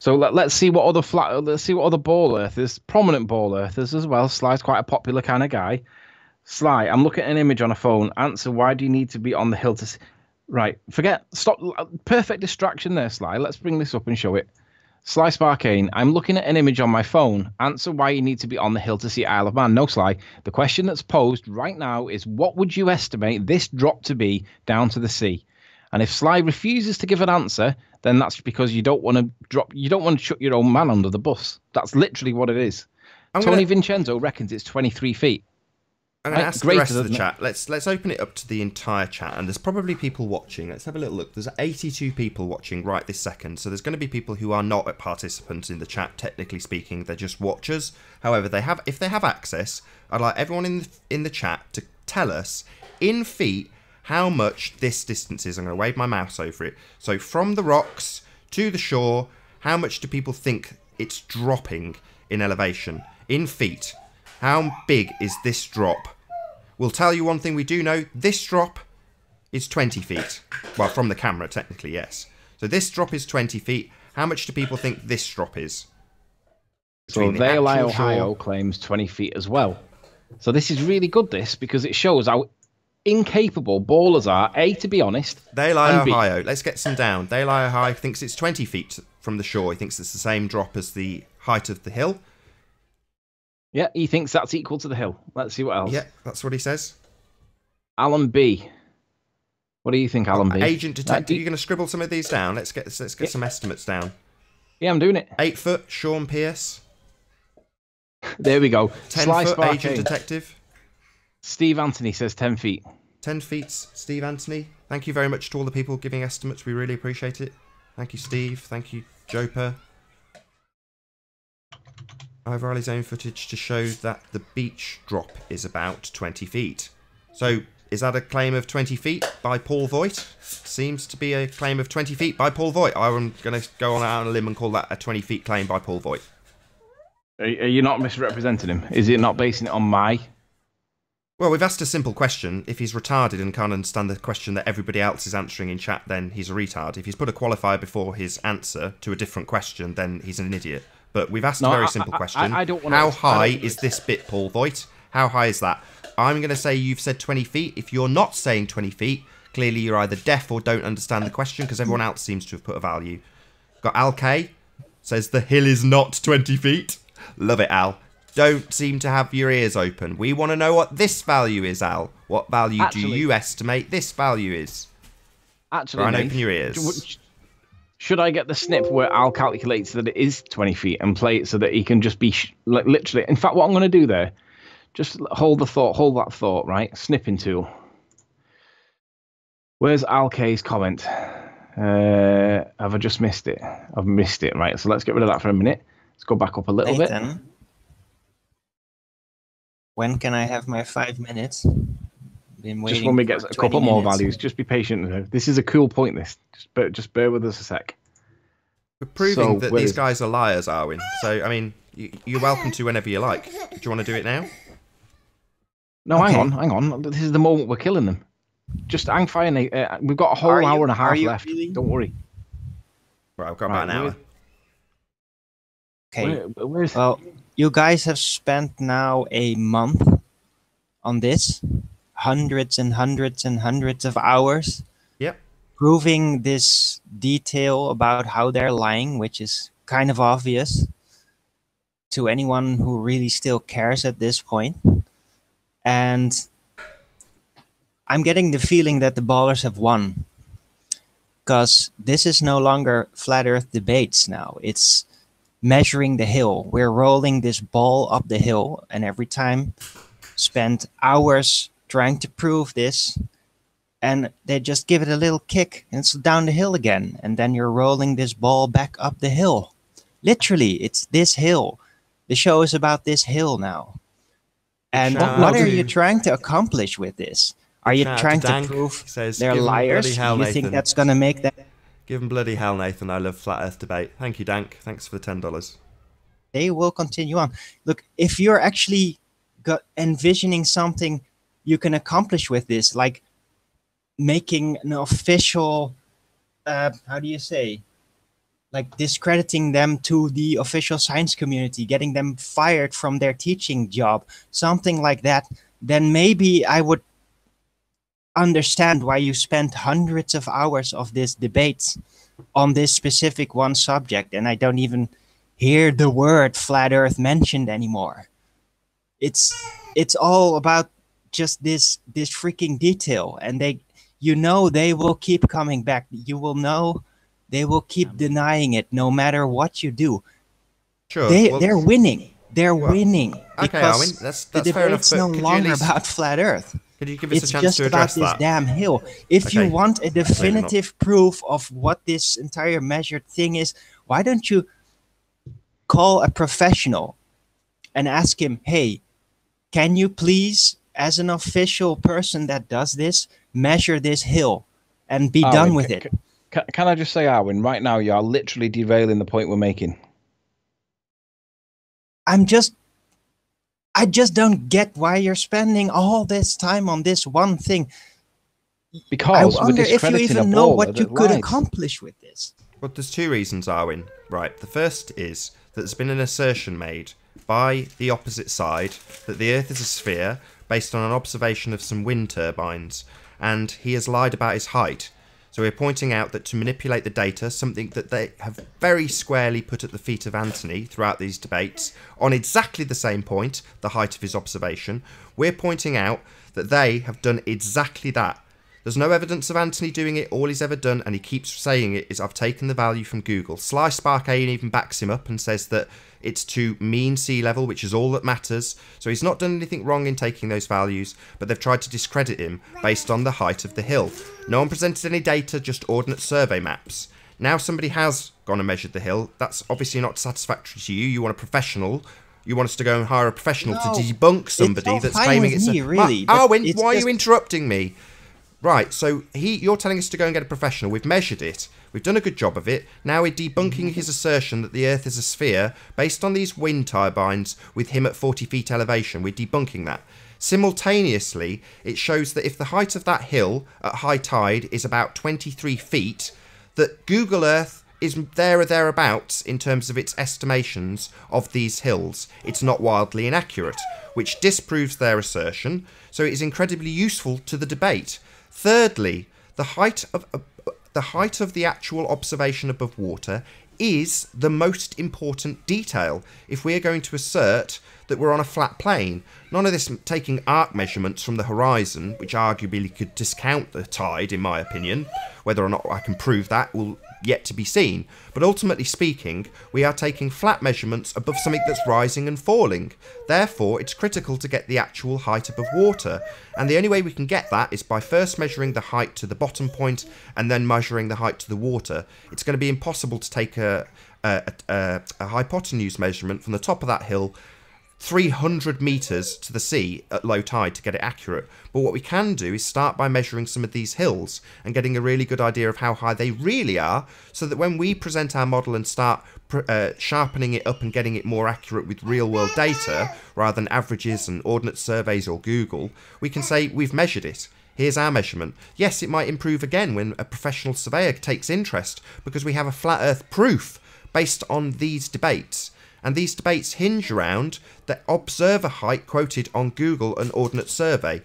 So let's see what other ball earthers, prominent ball earthers as well. Sly's quite a popular kind of guy. Sly, I'm looking at an image on a phone. Answer, why do you need to be on the hill to see? Right, stop. Perfect distraction there, Sly. Let's bring this up and show it. Sly Sparkane, I'm looking at an image on my phone. Answer why you need to be on the hill to see Isle of Man. No, Sly. The question that's posed right now is, what would you estimate this drop to be down to the sea? And if Sly refuses to give an answer, then that's because you don't want to chuck your own man under the bus. That's literally what it is. Tony Vincenzo reckons it's 23 feet.
I'm going to
Right,
ask the
greater
rest of the
than-
chat. Let's open it up to the entire chat, and there's probably people watching. Let's have a little look. There's 82 people watching right this second, so there's going to be people who are not participants in the chat. Technically speaking, they're just watchers. However, if they have access, I'd like everyone in the chat to tell us in feet how much this distance is. I'm going to wave my mouse over it. So from the rocks to the shore, how much do people think it's dropping in elevation in feet? How big is this drop? We'll tell you one thing we do know. This drop is 20 feet. Well, from the camera, technically, yes. So this drop is 20 feet. How much do people think this drop is?
So
Between the
Vail,
actual
Ohio
shore-
claims 20 feet as well. So this is really good, this, because it shows how incapable ballers are, A, to be honest.
Vail,
and B,
Ohio. Let's get some down. Vail, Ohio thinks it's 20 feet from the shore. He thinks it's the same drop as the height of the hill.
yeah, he thinks that's equal to the hill. Let's see what else.
Yeah, that's what he says.
Alan B. What do you think, Alan B?
Agent Detective, you're going to scribble some of these down. Let's get some estimates down.
Yeah, I'm doing it.
8 foot, Sean Pierce.
There we go.
10
Sly
foot,
Spark
Agent
A.
Detective.
Steve Anthony says 10 feet.
10 feet, Steve Anthony. Thank you very much to all the people giving estimates. We really appreciate it. Thank you, Steve. Thank you, Joper. I have Riley's own footage to show that the beach drop is about 20 feet. So, is that a claim of 20 feet by Paul Voigt? Seems to be a claim of 20 feet by Paul Voigt. I'm going to go out on a limb and call that a 20 feet claim by Paul Voigt.
Are you not misrepresenting him? Is it not basing it on my?
Well, we've asked a simple question. If he's retarded and can't understand the question that everybody else is answering in chat, then he's a retard. If he's put a qualifier before his answer to a different question, then he's an idiot. But we've asked a very simple question.
I don't wanna-
How
I
high
don't-
is this bit, Paul Voigt? How high is that? I'm going to say you've said 20 feet. If you're not saying 20 feet, clearly you're either deaf or don't understand the question, because everyone else seems to have put a value. Got Al K. Says the hill is not 20 feet. Love it, Al. Don't seem to have your ears open. We want to know what this value is, Al. What value do you estimate this value is?
Actually,
Brian,
Nate,
open your ears.
Should I get the snip where Al calculates that it is 20 feet and play it so that he can just be like literally? In fact, what I'm going to do there, just hold that thought, right? Snipping tool. Where's Al K's comment? Have I just missed it? I've missed it, right? So let's get rid of that for a minute. Let's go back up a little bit.
Nathan, when can I have my 5 minutes? Been waiting
Just when we
for
get a
20
couple more
minutes.
values, just be patient. This is a cool point. This, just bear with us a sec.
We're proving
So,
that
where
these
is-
guys are liars, Arwin. So, I mean, you're welcome to whenever you like. Do you want to do it now?
No,
Okay.
hang on. This is the moment we're killing them. Just hang fire, Nate. We've got a whole
Are you-
hour and a
are
half
you
left.
really?
Don't worry.
Right, I've got about an
Right,
hour.
Okay.
Where's
Well, you guys have spent now a month on this, hundreds and hundreds and hundreds of hours,
Yep.
proving this detail about how they're lying, which is kind of obvious to anyone who really still cares at this point. And I'm getting the feeling that the ballers have won, because this is no longer flat earth debates now. It's measuring the hill. We're rolling this ball up the hill, and every time spend hours trying to prove this, and they just give it a little kick and it's down the hill again, and then you're rolling this ball back up the hill. Literally, it's this hill. The show is about this hill now. And
shout
what
out
are
to-
you trying to accomplish with this? Are you
shout out
trying
to
to
Dank.
prove
He says,
they're
"Give 'em
liars?
bloody hell,
You think
Nathan."
that's going to make them?
Give them bloody hell, Nathan. I love Flat Earth Debate. Thank you, Dank. Thanks for the $10.
They will continue on. Look, if you're actually envisioning something you can accomplish with this, like making an official, how do you say, like discrediting them to the official science community, getting them fired from their teaching job, something like that, then maybe I would understand why you spent hundreds of hours of this debate on this specific one subject, and I don't even hear the word flat earth mentioned anymore. It's all about just this freaking detail, and they will keep coming back. You will know they will keep denying it no matter what you do.
Sure.
They're winning. They're winning
Okay,
because
Armin, that's
the
fair enough.
debate's
But
no
could you at
longer
least,
about flat Earth.
could you give us
It's
a chance
just
to
about
address
this
that?
damn hill. If
Okay.
you want a
Maybe not.
definitive proof of what this entire measured thing is, why don't you call a professional and ask him, hey, can you please, as an official person that does this, measure this hill and be done
Arwin,
with it?
Can I just say, Arwin, right now you are literally derailing the point we're making.
I just don't get why you're spending all this time on this one thing.
Because
I
we're
wonder if you
discrediting
even
a
know
baller
what you
that
could
lied.
accomplish with this.
Well, there's two reasons, Arwin. Right, the first is that there's been an assertion made by the opposite side that the Earth is a sphere based on an observation of some wind turbines, and he has lied about his height. So we're pointing out that to manipulate the data, something that they have very squarely put at the feet of Anthony throughout these debates, on exactly the same point, the height of his observation, we're pointing out that they have done exactly that. There's no evidence of Anthony doing it. All he's ever done, and he keeps saying it, is I've taken the value from Google. Sly Spark A even backs him up and says that it's to mean sea level, which is all that matters. So he's not done anything wrong in taking those values, but they've tried to discredit him based on the height of the hill. No one presented any data, just Ordnance Survey maps. Now somebody has gone and measured the hill. That's obviously not satisfactory to you. You want a professional. You want us to go and hire a professional to debunk somebody that's claiming it's
me, really,
Arwin,
it's
why are
just...
you interrupting me? Right, so you're telling us to go and get a professional. We've measured it. We've done a good job of it. Now we're debunking his assertion that the Earth is a sphere based on these wind turbines with him at 40 feet elevation. We're debunking that. Simultaneously, it shows that if the height of that hill at high tide is about 23 feet, that Google Earth is there or thereabouts in terms of its estimations of these hills. It's not wildly inaccurate, which disproves their assertion, so it is incredibly useful to the debate. Thirdly, the height of the actual observation above water is the most important detail if we are going to assert that we're on a flat plane. None of this taking arc measurements from the horizon, which arguably could discount the tide, in my opinion. Whether or not I can prove that will yet to be seen. But ultimately speaking, we are taking flat measurements above something that's rising and falling. Therefore, it's critical to get the actual height above water. And the only way we can get that is by first measuring the height to the bottom point and then measuring the height to the water. It's going to be impossible to take a hypotenuse measurement from the top of that hill 300 metres to the sea at low tide to get it accurate. But what we can do is start by measuring some of these hills and getting a really good idea of how high they really are, so that when we present our model and start sharpening it up and getting it more accurate with real world data rather than averages and Ordnance Surveys or Google, we can say we've measured it. Here's our measurement. Yes, it might improve again when a professional surveyor takes interest, because we have a flat earth proof based on these debates. And these debates hinge around the observer height quoted on Google and Ordnance Survey.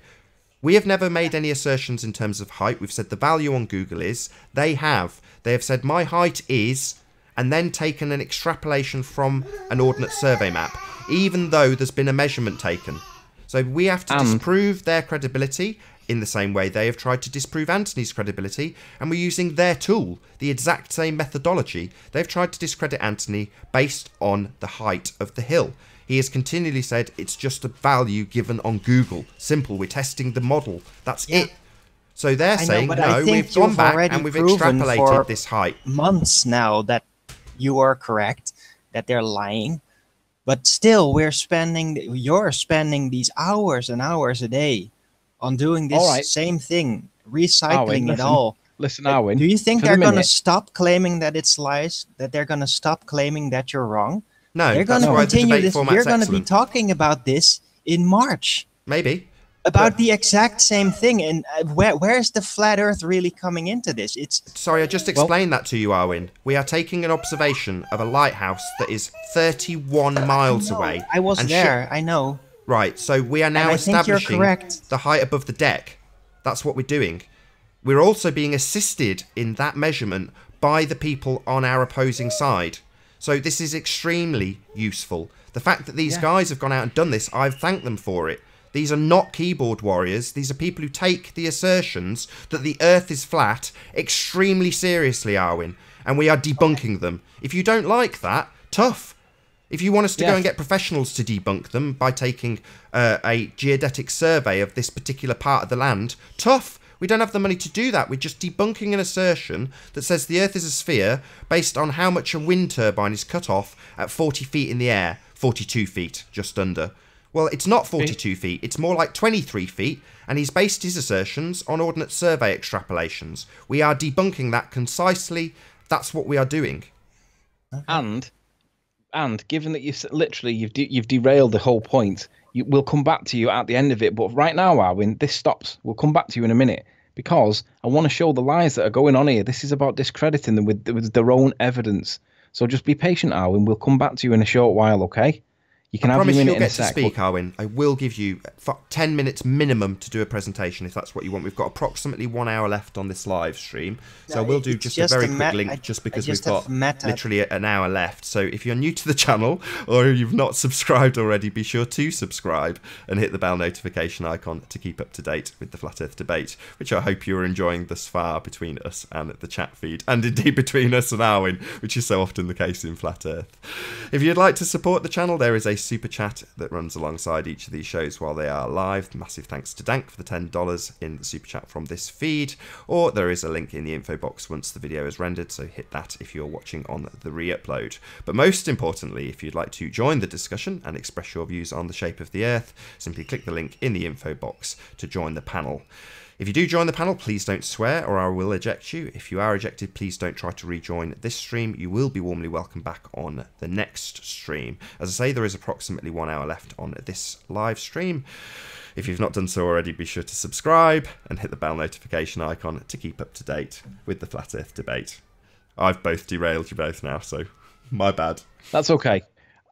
We have never made any assertions in terms of height. We've said the value on Google is. They have. They have said my height is, and then taken an extrapolation from an Ordnance Survey map, even though there's been a measurement taken. So we have to disprove their credibility in the same way they have tried to disprove Anthony's credibility, and we're using their tool, the exact same methodology. They've tried to discredit Anthony based on the height of the hill. He has continually said it's just a value given on Google. Simple, we're testing the model. That's it. So they're saying, no, we've gone back and we've extrapolated this height.
Months now that you are correct, that they're lying. But still, you're spending these hours and hours a day on doing this same thing, recycling it all.
Listen, Arwin.
Do you think they're going to stop claiming that it's lies? That they're going to stop claiming that you're wrong?
No,
they're going to continue this. We're going to be talking about this in March.
Maybe.
About the exact same thing. And where's the flat Earth really coming into this?
Sorry, I just explained that to you, Arwin. We are taking an observation of a lighthouse that is 31 miles away.
I was there. I know.
Right, so we are now establishing the height above the deck. That's what we're doing. We're also being assisted in that measurement by the people on our opposing side. So this is extremely useful. The fact that these guys have gone out and done this, I've thanked them for it. These are not keyboard warriors. These are people who take the assertions that the Earth is flat extremely seriously, Arwin. And we are debunking them. If you don't like that, tough. If you want us to go
Yeah.
and get professionals to debunk them by taking a geodetic survey of this particular part of the land, tough. We don't have the money to do that. We're just debunking an assertion that says the Earth is a sphere based on how much a wind turbine is cut off at 40 feet in the air. 42 feet, just under. Well, it's not 42 feet. It's more like 23 feet. And he's based his assertions on Ordnance Survey extrapolations. We are debunking that concisely. That's what we are doing.
And given that you've derailed the whole point, we'll come back to you at the end of it. But right now, Arwin, this stops. We'll come back to you in a minute because I want to show the lies that are going on here. This is about discrediting them with their own evidence. So just be patient, Arwin. We'll come back to you in a short while, okay? You can have your minute in a sec.
I promise you'll get to speak, Arwin. I will give you 10 minutes minimum to do a presentation if that's what you want. We've got approximately 1 hour left on this live stream. So we'll do just a very quick link just because we've got literally an hour left. So if you're new to the channel or you've not subscribed already, be sure to subscribe and hit the bell notification icon to keep up to date with the Flat Earth debate, which I hope you're enjoying thus far between us and the chat feed, and indeed between us and Arwin, which is so often the case in Flat Earth. If you'd like to support the channel, there is a super chat that runs alongside each of these shows while they are live. Massive thanks to Dank for the $10 in the super chat from this feed, or there is a link in the info box once the video is rendered, so hit that if you're watching on the re-upload. But most importantly, if you'd like to join the discussion and express your views on the shape of the Earth, simply click the link in the info box to join the panel. If you do join the panel, please don't swear or I will eject you. If you are ejected, please don't try to rejoin this stream. You will be warmly welcome back on the next stream. As I say, there is approximately 1 hour left on this live stream. If you've not done so already, be sure to subscribe and hit the bell notification icon to keep up to date with the Flat Earth debate. I've both derailed you both now, so my bad.
That's okay.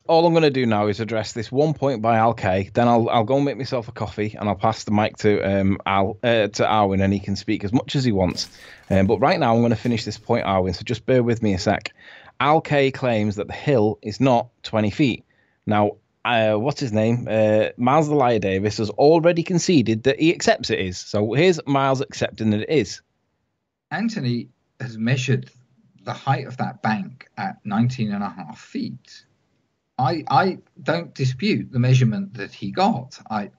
All I'm going to do now is address this one point by Al K. Then I'll go and make myself a coffee and I'll pass the mic to Arwin, and he can speak as much as he wants. But right now I'm going to finish this point, Arwin. So just bear with me a sec. Al K claims that the hill is not 20 feet. Now, what's his name? Miles the Liar Davis has already conceded that he accepts it is. So here's Miles accepting that it is.
Anthony has measured the height of that bank at 19.5 feet. I don't dispute the measurement that he got. I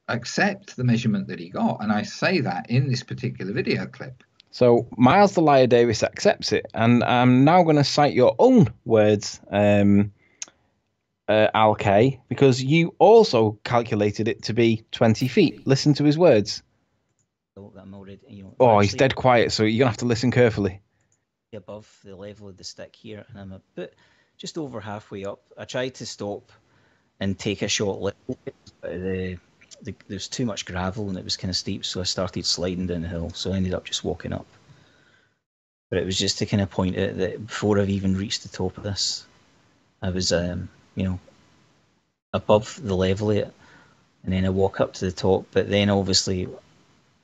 accept the measurement that he got, and I say that in this particular video clip.
So Miles the Liar Davis accepts it, and I'm now going to cite your own words, Al K, because you also calculated it to be 20 feet. Listen to his words. Oh, he's dead quiet, so you're going to have to listen carefully.
Above the level of the stick here, and I'm a bit just over halfway up. I tried to stop and take a short lift, but there's too much gravel and it was kind of steep, so I started sliding down the hill, so I ended up just walking up. But it was just to kind of point out that before I've even reached the top of this, I was above the level of it, and then I walk up to the top, but then obviously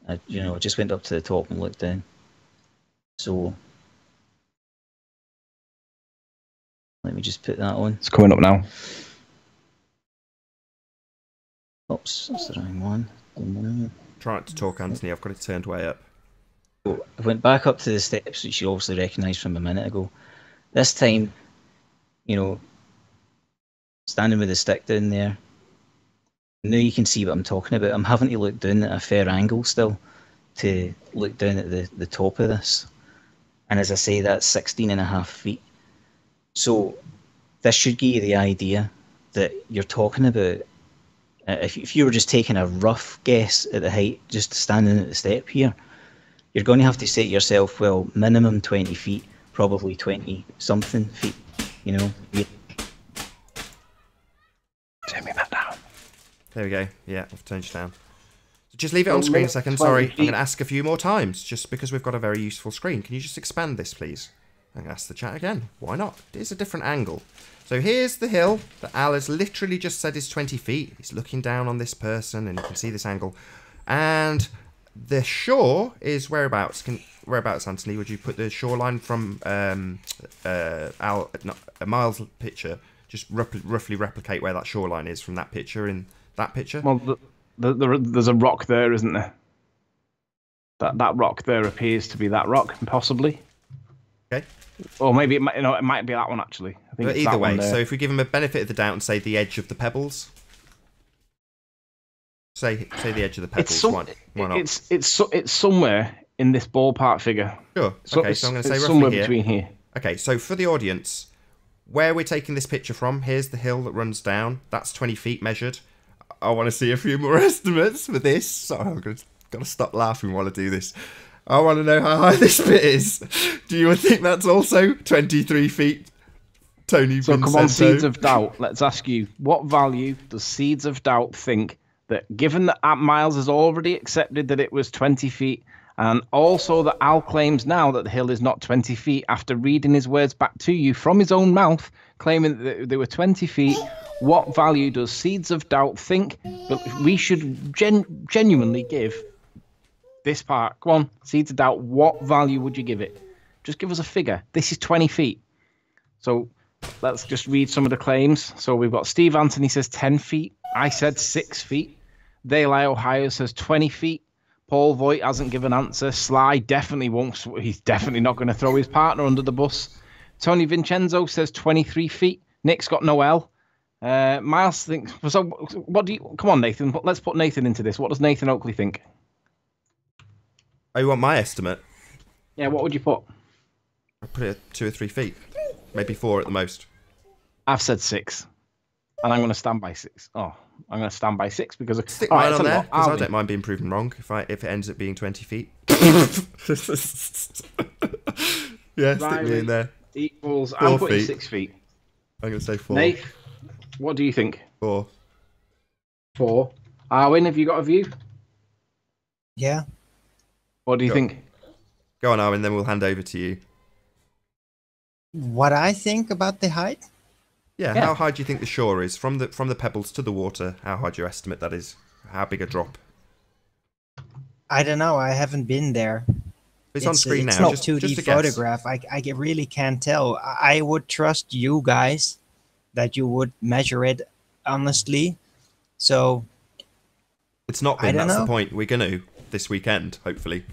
I just went up to the top and looked down. So let me just put that on.
It's coming up now.
Oops, that's the wrong one.
Try not to talk, Anthony. I've got it turned way up.
So I went back up to the steps, which you obviously recognised from a minute ago. This time, standing with the stick down there, now you can see what I'm talking about. I'm having to look down at a fair angle still to look down at the top of this. And as I say, that's 16.5 feet. So this should give you the idea that you're talking about, if you were just taking a rough guess at the height, just standing at the step here, you're going to have to say to yourself, well, minimum 20 feet, probably 20 something feet, Turn
me back down.
There we go. Yeah, I've turned you down. Just leave it on screen a second. Sorry, I'm going to ask a few more times, just because we've got a very useful screen. Can you just expand this, please? I'm going to ask the chat again. Why not? It is a different angle. So here's the hill that Al has literally just said is 20 feet. He's looking down on this person, and you can see this angle. And the shore is whereabouts? Whereabouts, Anthony? Would you put the shoreline from Miles' picture? Just roughly replicate where that shoreline is from that picture in that picture.
Well, there's a rock there, isn't there? That rock there appears to be that rock, possibly.
Okay.
Or maybe it might be that one actually. I think
But
it's
either
that
way,
one there.
so if we give him a benefit of the doubt and say the edge of the pebbles, say the edge of the pebbles. Why not?
It's somewhere in this ballpark figure.
Sure.
So
Okay, so I'm going to say
it's
roughly
somewhere
here.
between here.
Okay, so for the audience, where we're taking this picture from, here's the hill that runs down. That's 20 feet measured. I want to see a few more estimates for this. So I'm got to stop laughing while I do this. I want to know how high this bit is. Do you think that's also 23 feet, Tony
So
Vincento?
come on, Seeds of Doubt. Let's ask you, what value does Seeds of Doubt think that, given that Miles has already accepted that it was 20 feet, and also that Al claims now that the hill is not 20 feet after reading his words back to you from his own mouth, claiming that they were 20 feet, what value does Seeds of Doubt think that we should genuinely give this part? Come on, Seeds of Doubt, what value would you give it? Just give us a figure. This is 20 feet. So let's just read some of the claims. So we've got Steve Anthony says 10 feet. I said 6 feet. Dale Ohio says 20 feet. Paul Voigt hasn't given an answer. Sly definitely won't. He's definitely not going to throw his partner under the bus. Tony Vincenzo says 23 feet. Nick's got no L. Miles thinks. So what do you? Come on, Nathan. Let's put Nathan into this. What does Nathan Oakley think?
Oh, you want my estimate?
Yeah, what would you put?
I'll put it at 2 or 3 feet. Maybe 4 at the most.
I've said 6. And I'm going to stand by 6. Oh, I'm going to stand by 6 because...
Stick
all
mine
right,
on
tell you
there,
what,
because I
I'll
don't mind being proven wrong if it ends up being 20 feet. Yeah, stick me in there.
Equals...
4
I'm putting
feet.
6 feet.
I'm going to say 4.
Nate, what do you think?
4.
4. Arwin, have you got a view?
Yeah.
What do you
Go.
think?
Go on, Arwen, then we'll hand over to you.
What I think about the height?
Yeah,
Yeah.
how high do you think the shore is? From the pebbles to the water, how high do you estimate that is? How big a drop?
I don't know. I haven't been there.
It's on screen
it's
now.
not
Just
2D
a guess.
photograph. I really can't tell. I would trust you guys that you would measure it honestly. So
It's not
I
been.
don't
That's the
know.
point. We're going to this weekend, hopefully,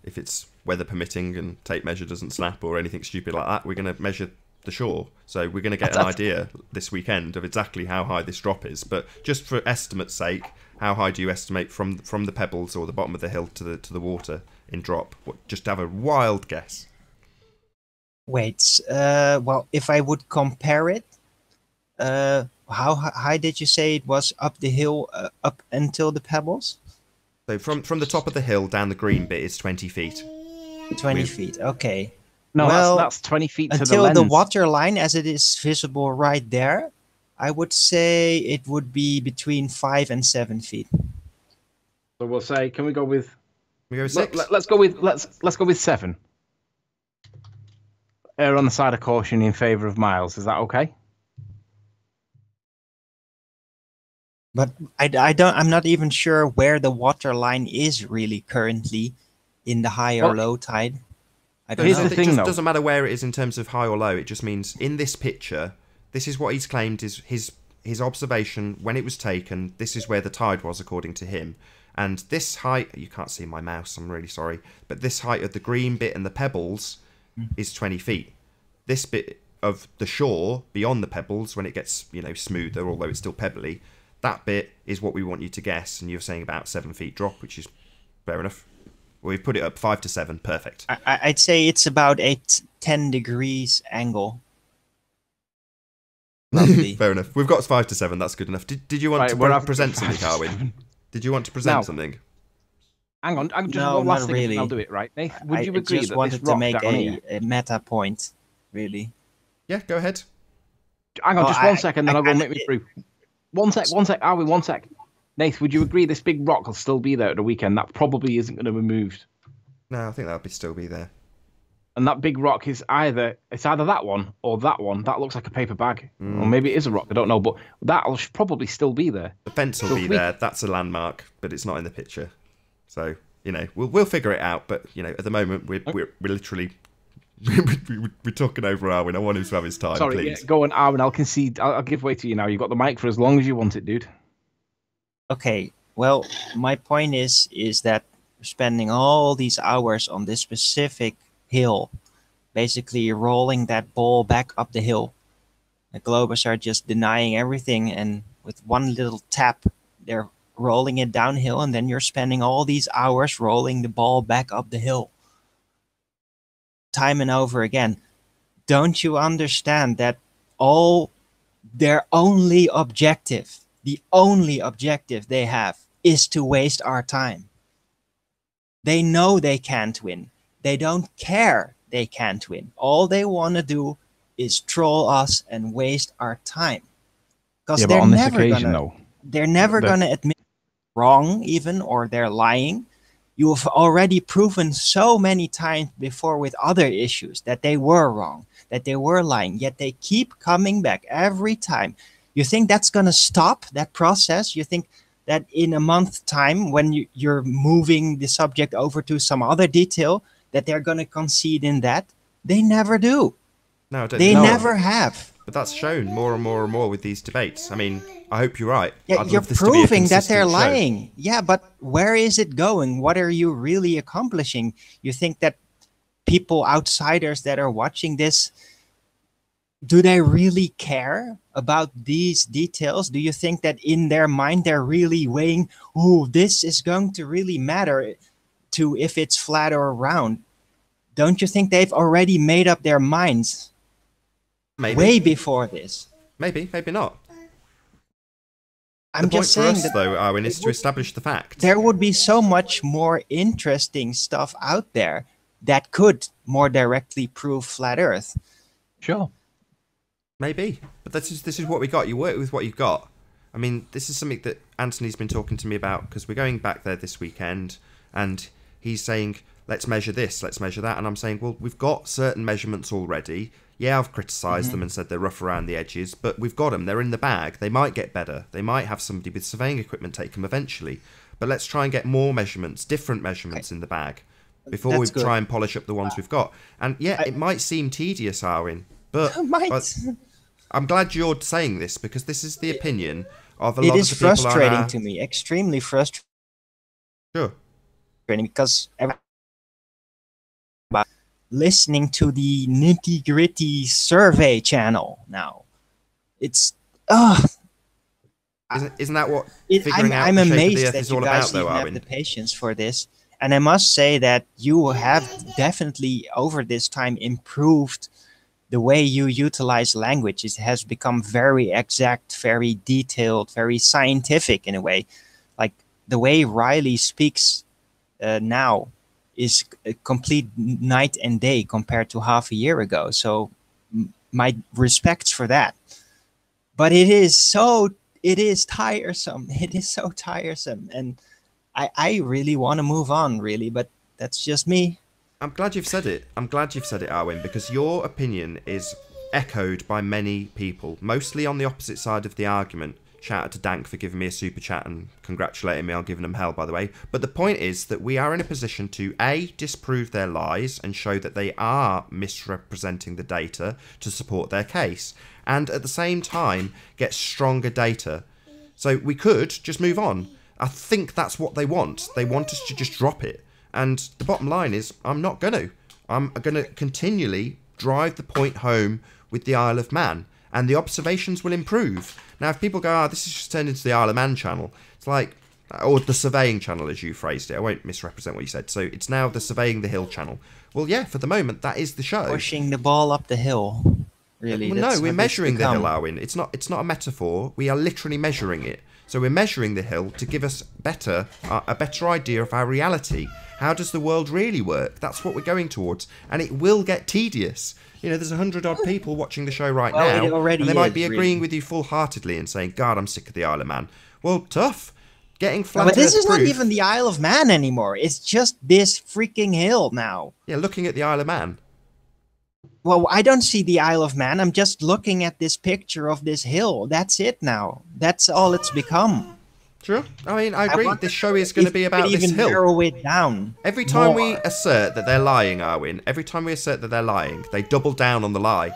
if it's weather permitting and tape measure doesn't snap or anything stupid like that. We're going to measure the shore. So we're going to get an idea this weekend of exactly how high this drop is. But just for estimate's sake, how high do you estimate from the pebbles or the bottom of the hill to the water in drop? Just have a wild guess.
wait. Well, if I would compare it, how high did you say it was up the hill, up until the pebbles?
So from the top of the hill down the green bit is 20 feet.
20 feet. Okay.
No,
Well,
that's 20 feet to the
Until
lens.
the water line, as it is visible right there, I would say it would be between 5 and 7 feet.
So we'll say, can we go with...
We go 6.
Let's go with 7. Err on the side of caution in favour of Miles. Is that okay?
But I'm not even sure where the water line is really currently in the high or
Well,
low tide. I don't
here's
know.
the thing,
It
though.
doesn't matter where it is in terms of high or low. It just means in this picture, this is what he's claimed is his observation when it was taken. This is where the tide was, according to him. And this height, you can't see my mouse, I'm really sorry, but this height of the green bit and the pebbles is 20 feet. This bit of the shore beyond the pebbles, when it gets, smoother, although it's still pebbly, that bit is what we want you to guess. And you're saying about 7 feet drop, which is fair enough. We've put it up 5 to 7, perfect.
I'd say it's about a 10 degrees angle. Roughly.
Fair enough. We've got 5 to 7, that's good enough. Did you want
Right,
to
we're up
present
to
something,
5 to
Carwin?
7.
Did you want to present
Now,
something?
Hang on, just
No,
one last
not
thing,
really.
and I'll do it, right? Nathan, would you
I
agree
just
that
wanted
this
to
rock
make
down here...
a meta point, really.
Yeah, go ahead.
Hang on,
Oh,
just 1 second, then I'll go make me through. One sec, Arwin, 1 sec. Nath, would you agree this big rock will still be there at the weekend? That probably isn't going to be moved.
No, I think that'll still be there.
And that big rock is either that one or that one. That looks like a paper bag. Or maybe it is a rock, I don't know. But that'll probably still be there.
The fence will
So
be
if we-
there. That's a landmark, but it's not in the picture. So, we'll figure it out. But, at the moment, we're literally... we're talking over Arwin. I want him to have his time,
Sorry,
please.
yeah, go on, Arwin. I'll concede. I'll give way to you now. You've got the mic for as long as you want it, dude.
Okay, well, my point is that spending all these hours on this specific hill basically rolling that ball back up the hill. The Globers are just denying everything, and with one little tap, they're rolling it downhill, and then you're spending all these hours rolling the ball back up the hill. Time and over again. Don't you understand that their only objective, the only objective they have, is to waste our time? They know they can't win. They don't care they can't win. All they want to do is troll us and waste our time. Because
But on this occasion, though,
they're never gonna admit wrong, even, or they're lying. You have already proven so many times before with other issues that they were wrong, that they were lying, yet they keep coming back every time. You think that's gonna stop that process? You think that in a month's time, when you're moving the subject over to some other detail, that they're gonna concede in that? They never do.
No, I don't
They
know.
never have.
But that's shown more and more and more with these debates. I mean, I hope you're right.
Yeah,
I'd
you're
love this to be a
proving that they're
consistent show.
lying. Yeah, but where is it going? What are you really accomplishing? You think that people, outsiders that are watching this, do they really care about these details? Do you think that in their mind they're really weighing, oh, this is going to really matter to if it's flat or round? Don't you think they've already made up their minds
Maybe.
way before this?
Maybe, maybe not.
I'm
The point
just
for
saying
us,
that
though, Arwen, is to establish the fact.
there would be so much more interesting stuff out there that could more directly prove flat Earth.
sure.
Maybe, but this is what we got. You work with what you've got. I mean, this is something that Anthony's been talking to me about, because we're going back there this weekend, and he's saying, let's measure this, let's measure that, and I'm saying, well, we've got certain measurements already. Yeah, I've criticised them and said they're rough around the edges, but we've got them. They're in the bag. They might get better. They might have somebody with surveying equipment take them eventually. But let's try and get more measurements, different measurements in the bag, before we
That's good.
try and polish up the ones we've got. And yeah, it might seem tedious, Arwen, but
Might.
I'm glad you're saying this, because this is the opinion of a
It
lot
is
of the people
frustrating
on our...
to me, extremely frustrating,
Sure.
because about listening to the nitty gritty survey channel now. It's
Isn't that what figuring out
I'm
the shape of
amazed
the Earth
that
is
you
all
guys
about, though,
even have the
Arwen?
patience for this. And I must say that you have definitely over this time improved the way you utilize language. It has become very exact, very detailed, very scientific in a way. Like the way Riley speaks now is a complete night and day compared to half a year ago. So my respects for that. But it is tiresome. It is so tiresome. And I really want to move on, really, but that's just me.
I'm glad you've said it. I'm glad you've said it, Arwen, because your opinion is echoed by many people, mostly on the opposite side of the argument. Shout out to Dank for giving me a super chat and congratulating me on giving them hell, by the way. But the point is that we are in a position to, A, disprove their lies and show that they are misrepresenting the data to support their case, and at the same time get stronger data. So we could just move on. I think that's what they want. They want us to just drop it. And the bottom line is, I'm not going to. I'm going to continually drive the point home with the Isle of Man, and the observations will improve. Now, if people go, this is just turned into the Isle of Man channel, it's like, or the surveying channel, as you phrased it. I won't misrepresent what you said. So it's now the surveying the hill channel. Well, yeah, for the moment, that is the show.
Pushing the ball up the hill. Really?
Well,
That's
no, we're
what it's
measuring the hill,
become.
Arwen. It's not a metaphor. We are literally measuring it. So we're measuring the hill to give us a better idea of our reality. How does the world really work? That's what we're going towards. And it will get tedious. You know, there's 100-odd people watching the show right
Well, it
now.
already
And they might be
is,
agreeing
really.
with you full-heartedly and saying, God, I'm sick of the Isle of Man. Well, tough. Getting flat
But this
Earth
is not
proof-
even the Isle of Man anymore. It's just this freaking hill now.
Yeah, looking at the Isle of Man.
Well, I don't see the Isle of Man. I'm just looking at this picture of this hill. That's it now. That's all it's become.
Sure. I mean, I agree.
wonder
This show is going to
if
be
you
about
could
this
even
hill.
narrow it down.
Every time we
more.
assert that they're lying, Arwen, every time we assert that they're lying, they double down on the lie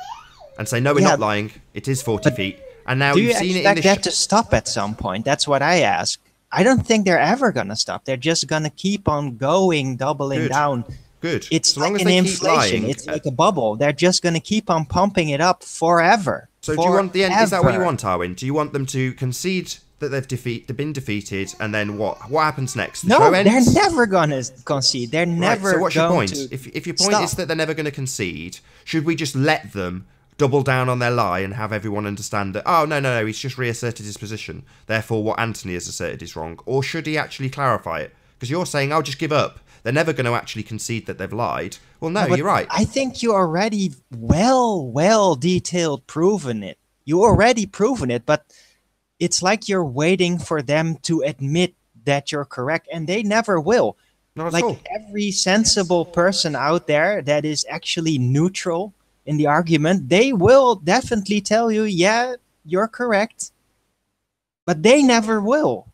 and say, no, we're
Yeah,
not lying. It is 40 feet. And now
Do you
you've seen it in
expect
this
that to stop at some point? That's what I ask. I don't think they're ever going to stop. They're just going to keep on going, doubling
Good.
down.
good.
It's
So long
like
as
an
they keep
inflation.
lying.
It's like a bubble. They're just going to keep on pumping it up forever.
So do you want the end? Is that what you
Forever.
want, Arwin? Do you want them to concede that they've been defeated, and then what? What happens next? The
No,
show
they're
ends?
never going to concede. They're
Right,
never
so what's your
going
point?
to
If your point is
stop.
that they're never going to concede, should we just let them double down on their lie and have everyone understand that, oh, no, he's just reasserted his position, therefore what Anthony has asserted is wrong? Or should he actually clarify it? Because you're saying, oh, just give up. They're never going to actually concede that they've lied. Well, no,
But
you're right.
I think you already well detailed proven it. You already proven it, but it's like you're waiting for them to admit that you're correct, and they never will.
Not at
Like
all.
every sensible person out there that is actually neutral in the argument, they will definitely tell you, yeah, you're correct. But they never will.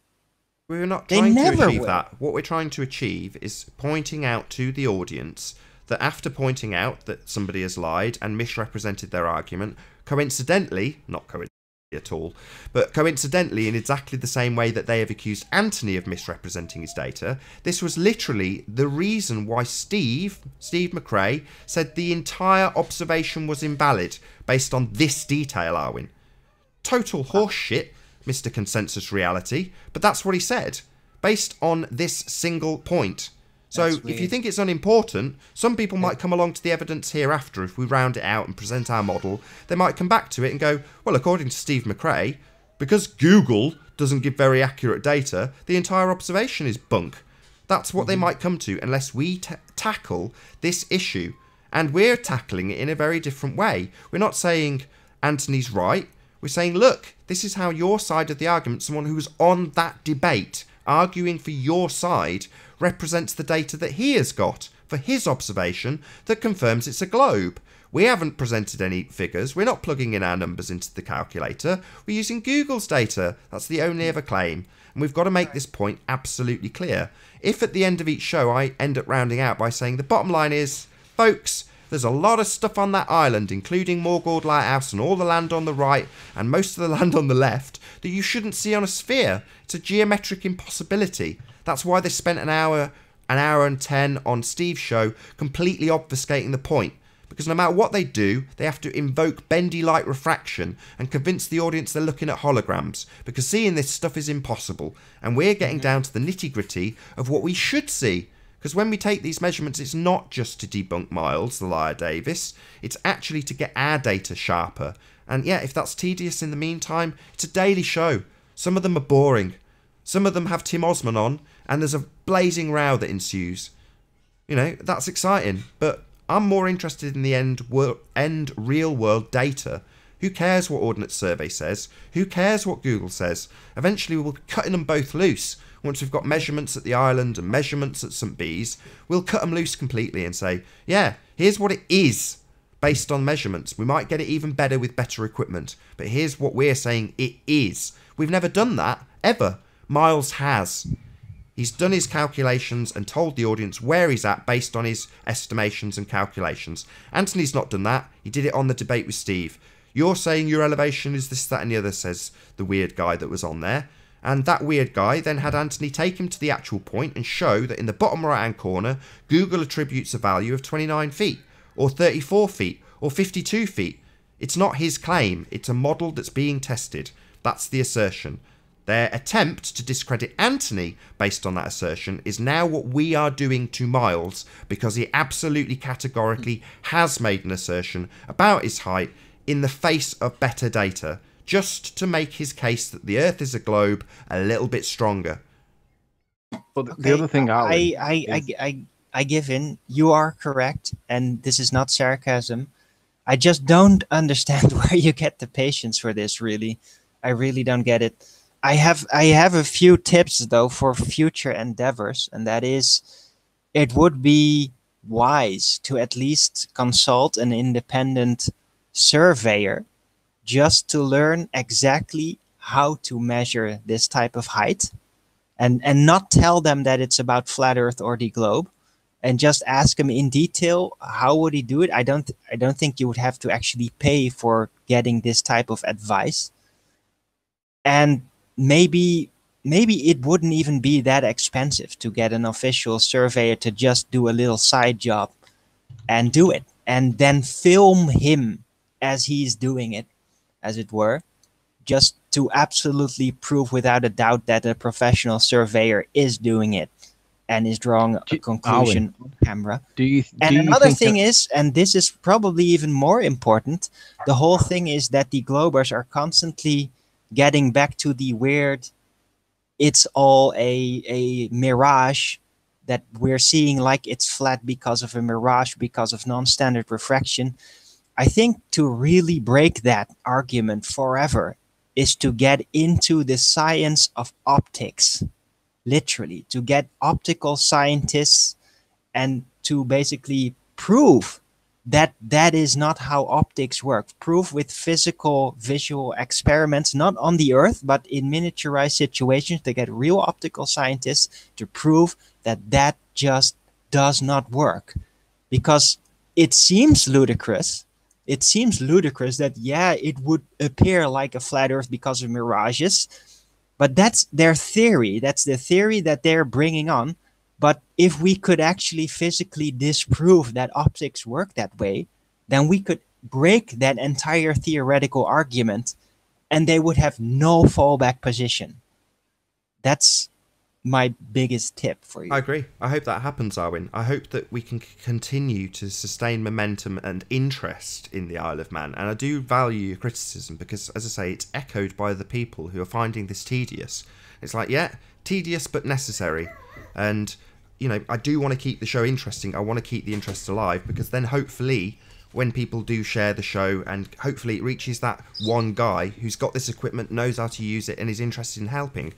We're not
They
trying to
never
achieve
will.
that. What we're trying to achieve is pointing out to the audience that after pointing out that somebody has lied and misrepresented their argument, coincidentally, not coincidentally at all, but coincidentally in exactly the same way that they have accused Anthony of misrepresenting his data, this was literally the reason why Steve McRae said the entire observation was invalid based on this detail, Arwin. Total horseshit, Mr. Consensus Reality, but that's what he said, based on this single point. So
That's
if you
weird.
think it's unimportant, some people might come along to the evidence hereafter if we round it out and present our model. They might come back to it and go, well, according to Steve McRae, because Google doesn't give very accurate data, the entire observation is bunk. That's what they might come to unless we tackle this issue. And we're tackling it in a very different way. We're not saying Anthony's right. We're saying, look, this is how your side of the argument, someone who was on that debate, arguing for your side, represents the data that he has got for his observation that confirms it's a globe. We haven't presented any figures. We're not plugging in our numbers into the calculator. We're using Google's data. That's the only ever claim. And we've got to make this point absolutely clear. If at the end of each show I end up rounding out by saying the bottom line is, folks, there's a lot of stuff on that island, including Morgold Lighthouse and all the land on the right and most of the land on the left, that you shouldn't see on a sphere. It's a geometric impossibility. That's why they spent an hour and 10 on Steve's show completely obfuscating the point. Because no matter what they do, they have to invoke bendy light refraction and convince the audience they're looking at holograms. Because seeing this stuff is impossible. And we're getting down to the nitty-gritty of what we should see. Because when we take these measurements, it's not just to debunk Miles, the liar Davis. It's actually to get our data sharper. And yeah, if that's tedious in the meantime, it's a daily show. Some of them are boring. Some of them have Tim Osman on, and there's a blazing row that ensues. You know, that's exciting. But I'm more interested in the end real-world data. Who cares what Ordnance Survey says? Who cares what Google says? Eventually we'll be cutting them both loose. Once we've got measurements at the island and measurements at St. Bees, we'll cut them loose completely and say, yeah, here's what it is based on measurements. We might get it even better with better equipment, but here's what we're saying it is. We've never done that, ever. Miles has. He's done his calculations and told the audience where he's at based on his estimations and calculations. Anthony's not done that. He did it on the debate with Steve. You're saying your elevation is this, that and the other, says the weird guy that was on there. And that weird guy then had Anthony take him to the actual point and show that in the bottom right hand corner, Google attributes a value of 29 feet, or 34 feet, or 52 feet. It's not his claim, it's a model that's being tested. That's the assertion. Their attempt to discredit Anthony based on that assertion is now what we are doing to Miles, because he absolutely categorically has made an assertion about his height in the face of better data, just to make his case that the Earth is a globe a little bit stronger.
But the other thing, Alan,
I give in. You are correct, and this is not sarcasm. I just don't understand where you get the patience for this, really. I really don't get it. I have a few tips, though, for future endeavors, and that is, it would be wise to at least consult an independent surveyor just to learn exactly how to measure this type of height, and not tell them that it's about flat Earth or the globe, and just ask him in detail how would he do it. I don't think you would have to actually pay for getting this type of advice. And maybe maybe it wouldn't even be that expensive to get an official surveyor to just do a little side job and do it, and then film him as he's doing it, as it were, just to absolutely prove without a doubt that a professional surveyor is doing it and is drawing a conclusion on camera. And another thing is, and this is probably even more important, the whole thing is that the Globers are constantly getting back to the weird, it's all a mirage, that we're seeing like it's flat because of a mirage, because of non-standard refraction. I think to really break that argument forever is to get into the science of optics, literally, to get optical scientists and to basically prove that that is not how optics work. Prove with physical visual experiments, not on the Earth, but in miniaturized situations, to get real optical scientists to prove that that just does not work. Because it seems ludicrous. It seems ludicrous that, yeah, it would appear like a flat Earth because of mirages, but that's their theory. That's the theory that they're bringing on. But if we could actually physically disprove that optics work that way, then we could break that entire theoretical argument and they would have no fallback position. That's my biggest tip for you.
I agree. I hope that happens, Arwin. I hope that we can continue to sustain momentum and interest in the Isle of Man. And I do value your criticism because, as I say, it's echoed by the people who are finding this tedious. It's like, yeah, tedious but necessary. And, you know, I do want to keep the show interesting. I want to keep the interest alive because then hopefully when people do share the show and hopefully it reaches that one guy who's got this equipment, knows how to use it and is interested in helping.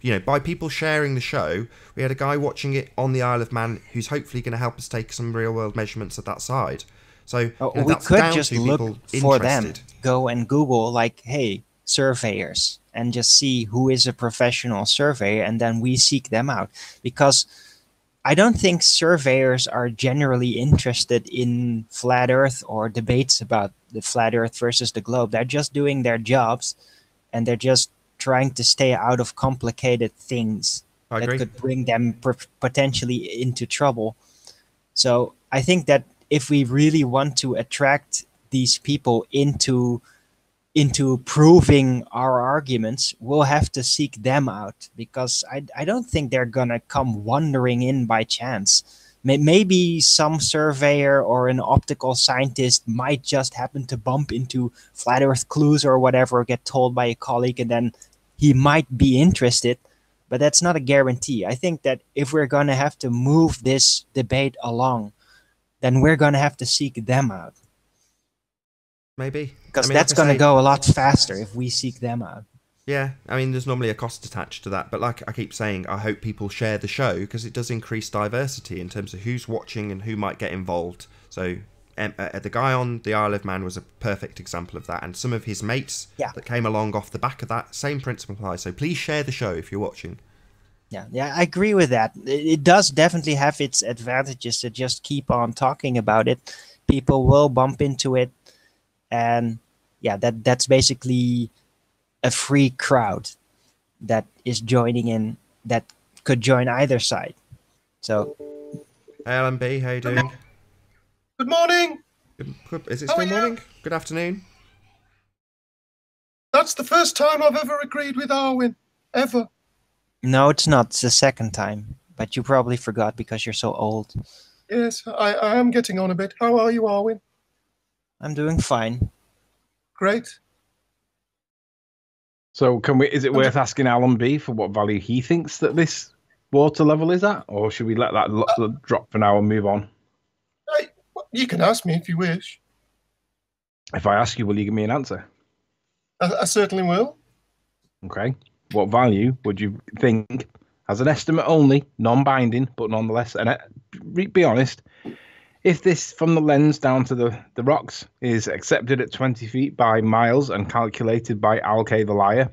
You know, by people sharing the show, we had a guy watching it on the Isle of Man who's hopefully going to help us take some real-world measurements at that side. So you know,
we
that's
could
down
just
to
look
people
for
interested.
them. Go and Google, like, hey, surveyors, and just see who is a professional surveyor, and then we seek them out. Because I don't think surveyors are generally interested in flat Earth or debates about the flat Earth versus the globe. They're just doing their jobs, and they're just trying to stay out of complicated things
I
that
agree.
could bring them potentially into trouble. So I think that if we really want to attract these people into proving our arguments, we'll have to seek them out, because I don't think they're gonna come wandering in by chance. Maybe some surveyor or an optical scientist might just happen to bump into flat Earth clues or whatever, or get told by a colleague, and then he might be interested, but that's not a guarantee. I think that if we're gonna have to move this debate along, then we're gonna have to seek them out.
Maybe.
Because
I mean,
that's
like I
going to
say,
go a lot faster if we seek them out.
Yeah, I mean, there's normally a cost attached to that, but like I keep saying, I hope people share the show because it does increase diversity in terms of who's watching and who might get involved. So the guy on the Isle of Man was a perfect example of that, and some of his mates that came along off the back of that, same principle applies. So please share the show if you're watching.
Yeah, I agree with that. It does definitely have its advantages to just keep on talking about it. People will bump into it, and yeah, that's basically a free crowd that is joining in, that could join either side. So,
Hey, LMB, how you doing?
Good morning.
Is it still morning? Good afternoon.
That's the first time I've ever agreed with Arwin, ever.
no, it's not. It's the second time, but you probably forgot because you're so old.
Yes, I am getting on a bit. How are you, Arwin?
I'm doing fine.
Great.
So is it worth asking Alan B for what value he thinks that this water level is at, or should we let that drop for now and move on?
You can ask me if you wish.
If I ask you, will you give me an answer?
I certainly will.
Okay. What value would you think, as an estimate only, non-binding, but nonetheless, and be honest, if this from the lens down to the rocks is accepted at 20 feet by Miles and calculated by Alk the Liar,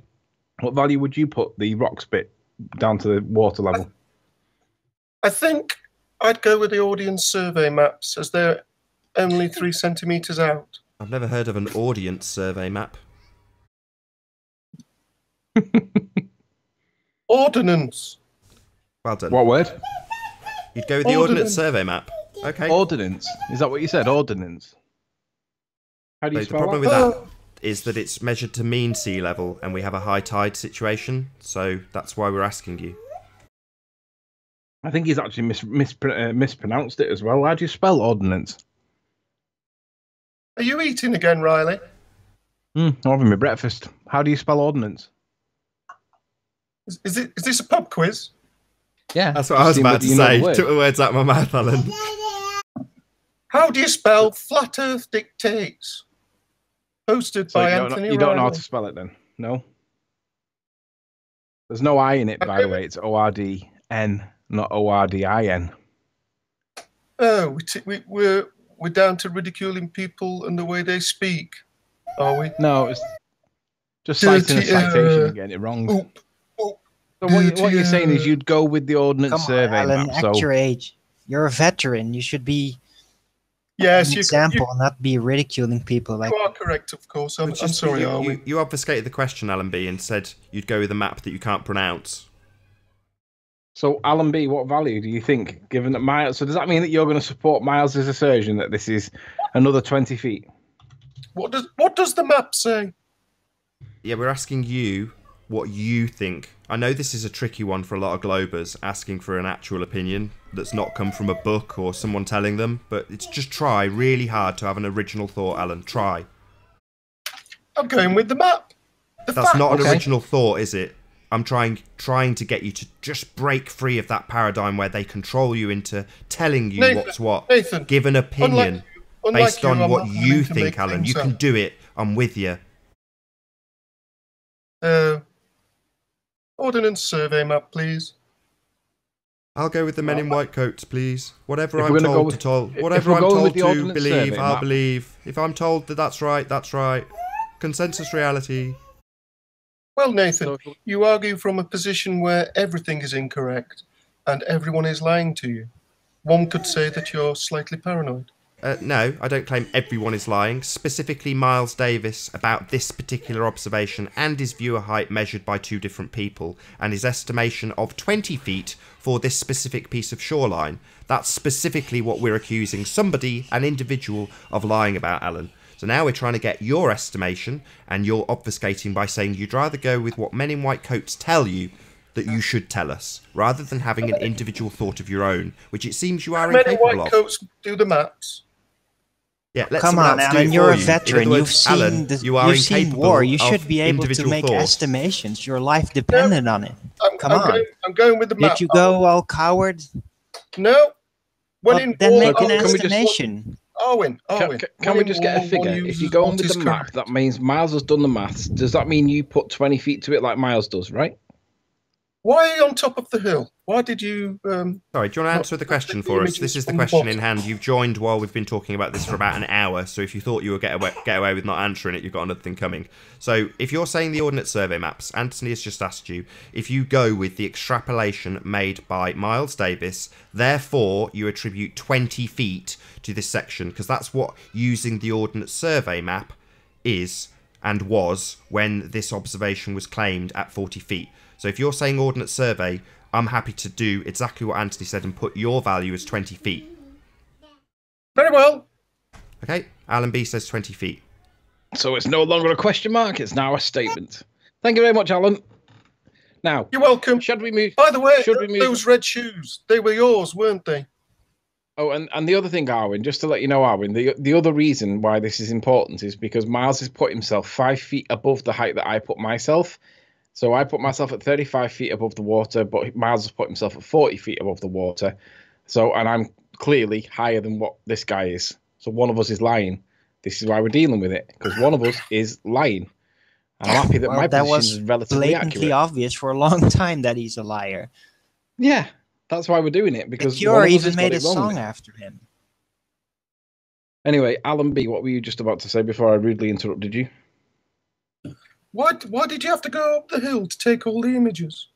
what value would you put the rocks bit down to the water level?
I think I'd go with the audience survey maps, as they're only 3 centimetres out.
I've never heard of an audience survey map.
Ordnance.
Well done.
What word?
You'd go with the Ordnance Survey map. Okay.
Ordnance. Is that what you said? Ordnance. How do you
So the
spell
problem
that?
with that is that it's measured to mean sea level, and we have a high tide situation. So that's why we're asking you.
I think he's actually mispronounced it as well. How do you spell ordnance?
Are you eating again, Riley?
I'm having my breakfast. How do you spell ordnance?
Is this a pub quiz?
Yeah.
That's what I was about to say.
Word.
Took the words out of my mouth, Alan.
How do you spell Flat Earth Dictates? Posted
So
by
you
Anthony
don't know how
Riley.
to spell it then? No? There's no I in it, by the way. It's O-R-D-N, not O-R-D-I-N.
Oh, we're down to ridiculing people and the way they speak, are we?
No, it's just
Dirty,
citing a citation and getting it wrong.
Oop.
So what you're saying is you'd go with the Ordnance
Come on,
Survey
Alan,
map.
act
So
your age. You're a veteran. You should be
Yes,
an example, not be ridiculing people. Like
you are correct, of course. I'm sorry, Arwin.
You obfuscated the question, Alan B, and said you'd go with a map that you can't pronounce.
So, Alan B, what value do you think, given that Miles... So does that mean that you're going to support Miles' assertion that this is another 20 feet?
What does the map say?
Yeah, we're asking you what you think. I know this is a tricky one for a lot of Globers, asking for an actual opinion that's not come from a book or someone telling them, but it's just try really hard to have an original thought, Alan. Try.
I'm going with the map.
That's not an original thought, is it? I'm trying to get you to just break free of that paradigm where they control you into telling you
Nathan,
what's what.
Nathan,
Give an opinion based on
I'm
what
not
you
willing to
think,
make
Alan.
things
You can
up.
do it. I'm with you.
Ordnance Survey map, please.
I'll go with the men in white coats, please. Whatever
If
I'm
we're gonna go
told
with-
to
if
whatever
we're
I'm
going
told
with the
to
Ordnance
believe,
Survey
I'll
map.
believe. If I'm told that that's right, that's right. Consensus reality.
Well, Nathan,
So-
you argue from a position where everything is incorrect and everyone is lying to you. One could say that you're slightly paranoid.
No, I don't claim everyone is lying. Specifically, Miles Davis about this particular observation and his viewer height measured by two different people, and his estimation of 20 feet for this specific piece of shoreline. That's specifically what we're accusing somebody, an individual, of lying about, Alan. So now we're trying to get your estimation, and you're obfuscating by saying you'd rather go with what men in white coats tell you that you should tell us, rather than having an individual thought of your own, which it seems you are
Men in
incapable
white
of.
coats do the maps.
Yeah, let
come
someone
on,
else do
Alan,
it
you're
for
a
you. In
veteran.
other words,
You've seen
Alan, you are
you've seen
incapable
war. You
of
should be able to
individual
make
thought.
estimations. Your life depended on it. Come
I'm
on.
I'm going with the map.
Did you go all coward?
No. When
Well,
in
then
war,
make an
can we just-
estimation.
Arwin.
Can we just get a figure? If you're going with the map, that means Miles has done the maths. Does that mean you put 20 feet to it like Miles does, right?
Why are you on top of the hill? Why did you...
Sorry, do you want to answer the question
the
for us?
images
This is the
from the
question
bottom.
in hand. You've joined while we've been talking about this for about an hour, so if you thought you would get away with not answering it, you've got another thing coming. So if you're saying the Ordnance Survey maps, Anthony has just asked you, if you go with the extrapolation made by Miles Davis, therefore you attribute 20 feet to this section, because that's what using the Ordnance Survey map is and was when this observation was claimed at 40 feet. So if you're saying Ordnance Survey, I'm happy to do exactly what Anthony said and put your value as 20 feet.
Very well.
Okay, Alan B says 20 feet.
So it's no longer a question mark, it's now a statement. Thank you very much, Alan. Now,
You're welcome.
should we move?
By the way,
Should we move-
those red shoes, they were yours, weren't they?
Oh, and the other thing, Arwin, just to let you know, Arwin, the other reason why this is important is because Miles has put himself 5 feet above the height that I put myself. So I put myself at 35 feet above the water, but Miles has put himself at 40 feet above the water. So, and I'm clearly higher than what this guy is. So one of us is lying. This is why we're dealing with it, because one of us is lying. And I'm happy that
Well,
my
that
position
was
is relatively
blatantly
accurate.
obvious for a long time that he's a liar.
Yeah, that's why we're doing it,
The
because one
Cure
of us
even
has got
made a
it wrong.
song after him.
Anyway, Alan B, what were you just about to say before I rudely interrupted you?
Why did you have to go up the hill to take all the images?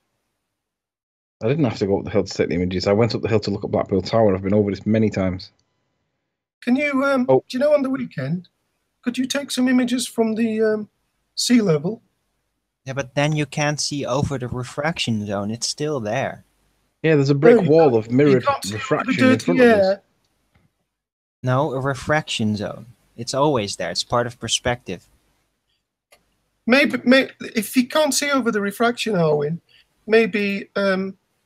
I didn't have to go up the hill to take the images. I went up the hill to look at Blackpool Tower. I've been over this many times.
Can you,
Oh.
do you know on the weekend, could you take some images from the sea level?
Yeah, but then you can't see over the refraction zone. It's still there.
Yeah, there's a brick
No,
wall of mirrored
can't see
refraction
the
in front
dirty
of us.
air.
No, a refraction zone. It's always there. It's part of perspective.
Maybe if he can't see over the refraction, Arwin, maybe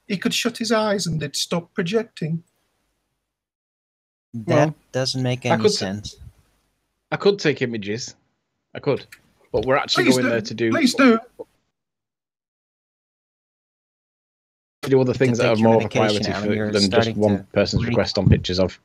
he could shut his eyes and they'd stop projecting.
That
Well,
doesn't make
I
any
could-
sense.
I could take images. I could. But we're actually
Please
going
do.
there to do
Please do.
other things that are
take
more
your
of a
medication,
priority
Alan. You're
than just
starting
one
to
person's
break.
request on pictures of.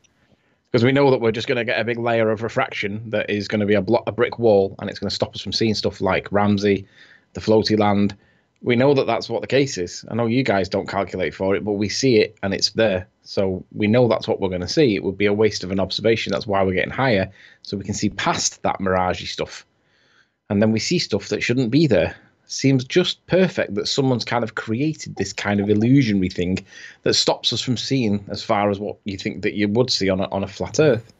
Because we know that we're just going to get a big layer of refraction that is going to be a brick wall, and it's going to stop us from seeing stuff like Ramsey, the floaty land. We know that that's what the case is. I know you guys don't calculate for it, but we see it and it's there. So we know that's what we're going to see. It would be a waste of an observation. That's why we're getting higher, so we can see past that miragey stuff. And then we see stuff that shouldn't be there. Seems just perfect that someone's kind of created this kind of illusionary thing that stops us from seeing as far as what you think that you would see on a flat Earth.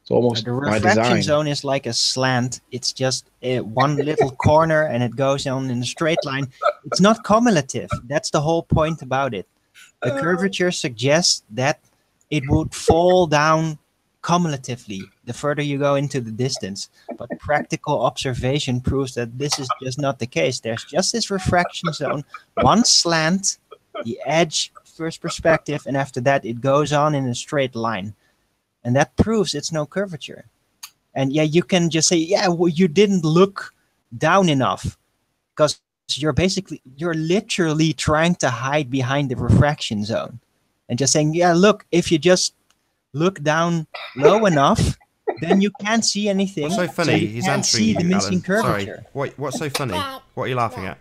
It's almost
The
by
refraction
design.
zone is like a slant. It's just one little corner and it goes on in a straight line. It's not cumulative. That's the whole point about it. The curvature suggests that it would fall down cumulatively the further you go into the distance. But practical observation proves that this is just not the case. There's just this refraction zone, one slant, the edge, first perspective, and after that it goes on in a straight line. And that proves it's no curvature. And yeah, you can just say, yeah, well, you didn't look down enough, because you're literally trying to hide behind the refraction zone and just saying, yeah, look, if you just look down low enough, then you can't see anything.
What's so funny?
you
He's
can't
answering
see the
you,
missing
Alan.
curvature.
Sorry. What's so funny? What are you laughing at?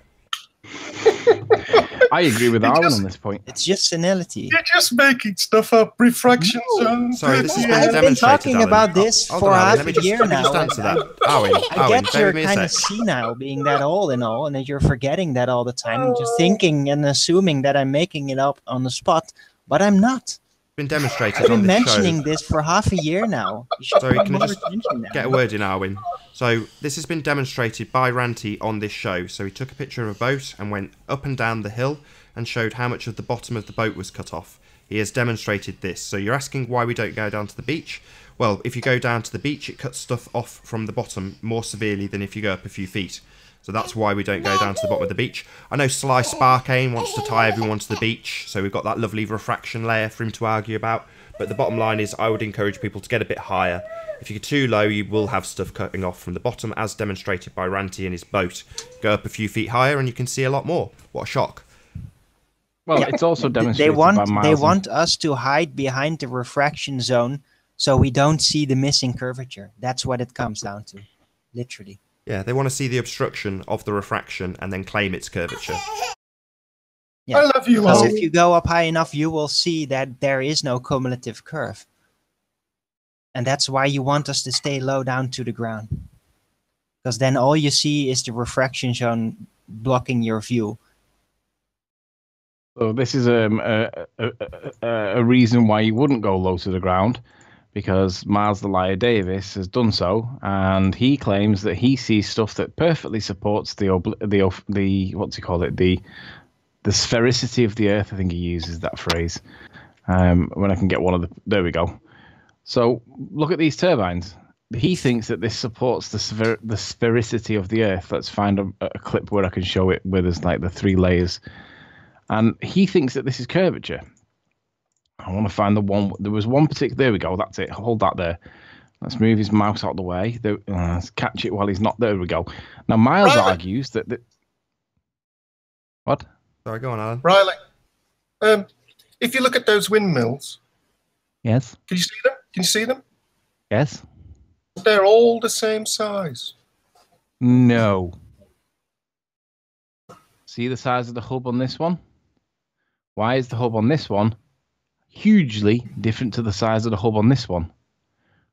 I agree with
It
Arwen
just-
on this point.
It's just senility.
You're just making stuff up. Refraction zone.
Sorry, this has
dirty
been
air.
I've been
demonstrated,
talking
Alan.
about this
Hold
for
on, Alan,
half
let me
a
just,
year
let me just
now.
answer that. Owen,
I get
bear
you're
with me a
kind of
sec.
senile being that old and all, and that you're forgetting that all the time, and just thinking and assuming that I'm making it up on the spot, but I'm not.
It's been demonstrated
I've
on
been
this
mentioning
show.
this for half a year now. You should
Sorry,
pay
can I
more
just
attention now.
get a word in, Arwin? So this has been demonstrated by Ranty on this show. So he took a picture of a boat and went up and down the hill and showed how much of the bottom of the boat was cut off. He has demonstrated this. So you're asking why we don't go down to the beach? Well, if you go down to the beach, it cuts stuff off from the bottom more severely than if you go up a few feet. So that's why we don't go down to the bottom of the beach. I know Sly Sparkane wants to tie everyone to the beach, so we've got that lovely refraction layer for him to argue about. But the bottom line is I would encourage people to get a bit higher. If you're too low, you will have stuff cutting off from the bottom, as demonstrated by Ranty in his boat. Go up a few feet higher and you can see a lot more. What a shock.
Well, it's also demonstrated
They
by Miles.
they want us to hide behind the refraction zone so we don't see the missing curvature. That's what it comes down to, literally.
Yeah, they want to see the obstruction of the refraction and then claim its curvature.
Yeah.
I love you,
Because
Owen.
if you go up high enough, you will see that there is no cumulative curve. And that's why you want us to stay low down to the ground. Because then all you see is the refraction zone blocking your view.
So this is a reason why you wouldn't go low to the ground, because Miles the Liar Davis has done so, and he claims that he sees stuff that perfectly supports the what's he call it, the sphericity of the Earth. I think he uses that phrase. When I can get one of the, there we go. So look at these turbines. He thinks that this supports the sphericity of the Earth. Let's find a clip where I can show it where there's like the three layers. And he thinks that this is curvature. I want to find the one. There was one particular. There we go. That's it. Hold that there. Let's move his mouse out of the way. Let's catch it while he's not. There we go. Now Miles argues that. What?
Sorry, go on, Alan.
Riley, if you look at those windmills,
Yes.
can you see them? Can you see them?
Yes.
They're all the same size.
No. See the size of the hub on this one? Why is the hub on this one hugely different to the size of the hub on this one?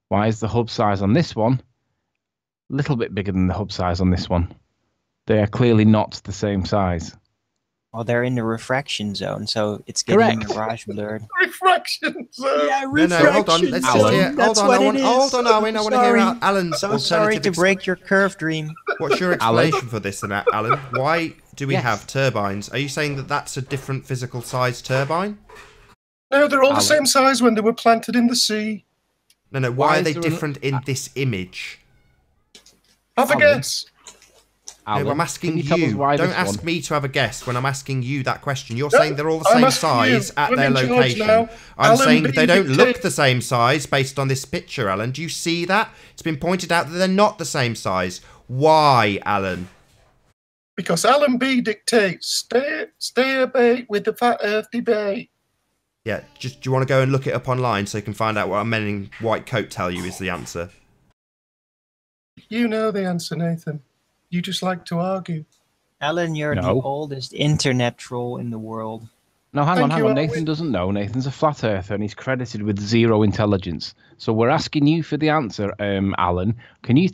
Why is the hub size on this one a little bit bigger than the hub size on this one? They are clearly not the same size.
Well, they're in the refraction zone, so it's getting
Correct.
mirage blurred.
Refraction zone.
Yeah,
No, hold on. Let's just hear. Hold on, Owen. Hold on, Owen. I want to hear Alan's
So
alternative.
sorry to break your curve dream.
What's your explanation for this, then, Alan? Why do we have turbines? Are you saying that that's a different physical size turbine?
No, they're all the same size when they were planted in the sea.
No. Why are they different in this image?
Have a guess.
Alan,
no, I'm asking
you. Tell us why
Don't
this
ask
one?
me to have a guess when I'm asking you that question. You're
No,
saying they're all the
I'm
same
asking
size
you.
at
I'm
their
in charge
location.
now.
I'm
Alan
saying
B.
they don't look
dictate.
the same size based on this picture, Alan. Do you see that? It's been pointed out that they're not the same size. Why, Alan?
Because Alan B dictates. Stay away with the flat Earth debate.
Yeah, do you want to go and look it up online so you can find out what a men in white coat tell you is the answer?
You know the answer, Nathan. You just like to argue.
Alan, you're the oldest internet troll in the world.
No, hang on.
Thank you,
Nathan doesn't know. Nathan's a flat earther and he's credited with 0 intelligence. So we're asking you for the answer, Alan. Can you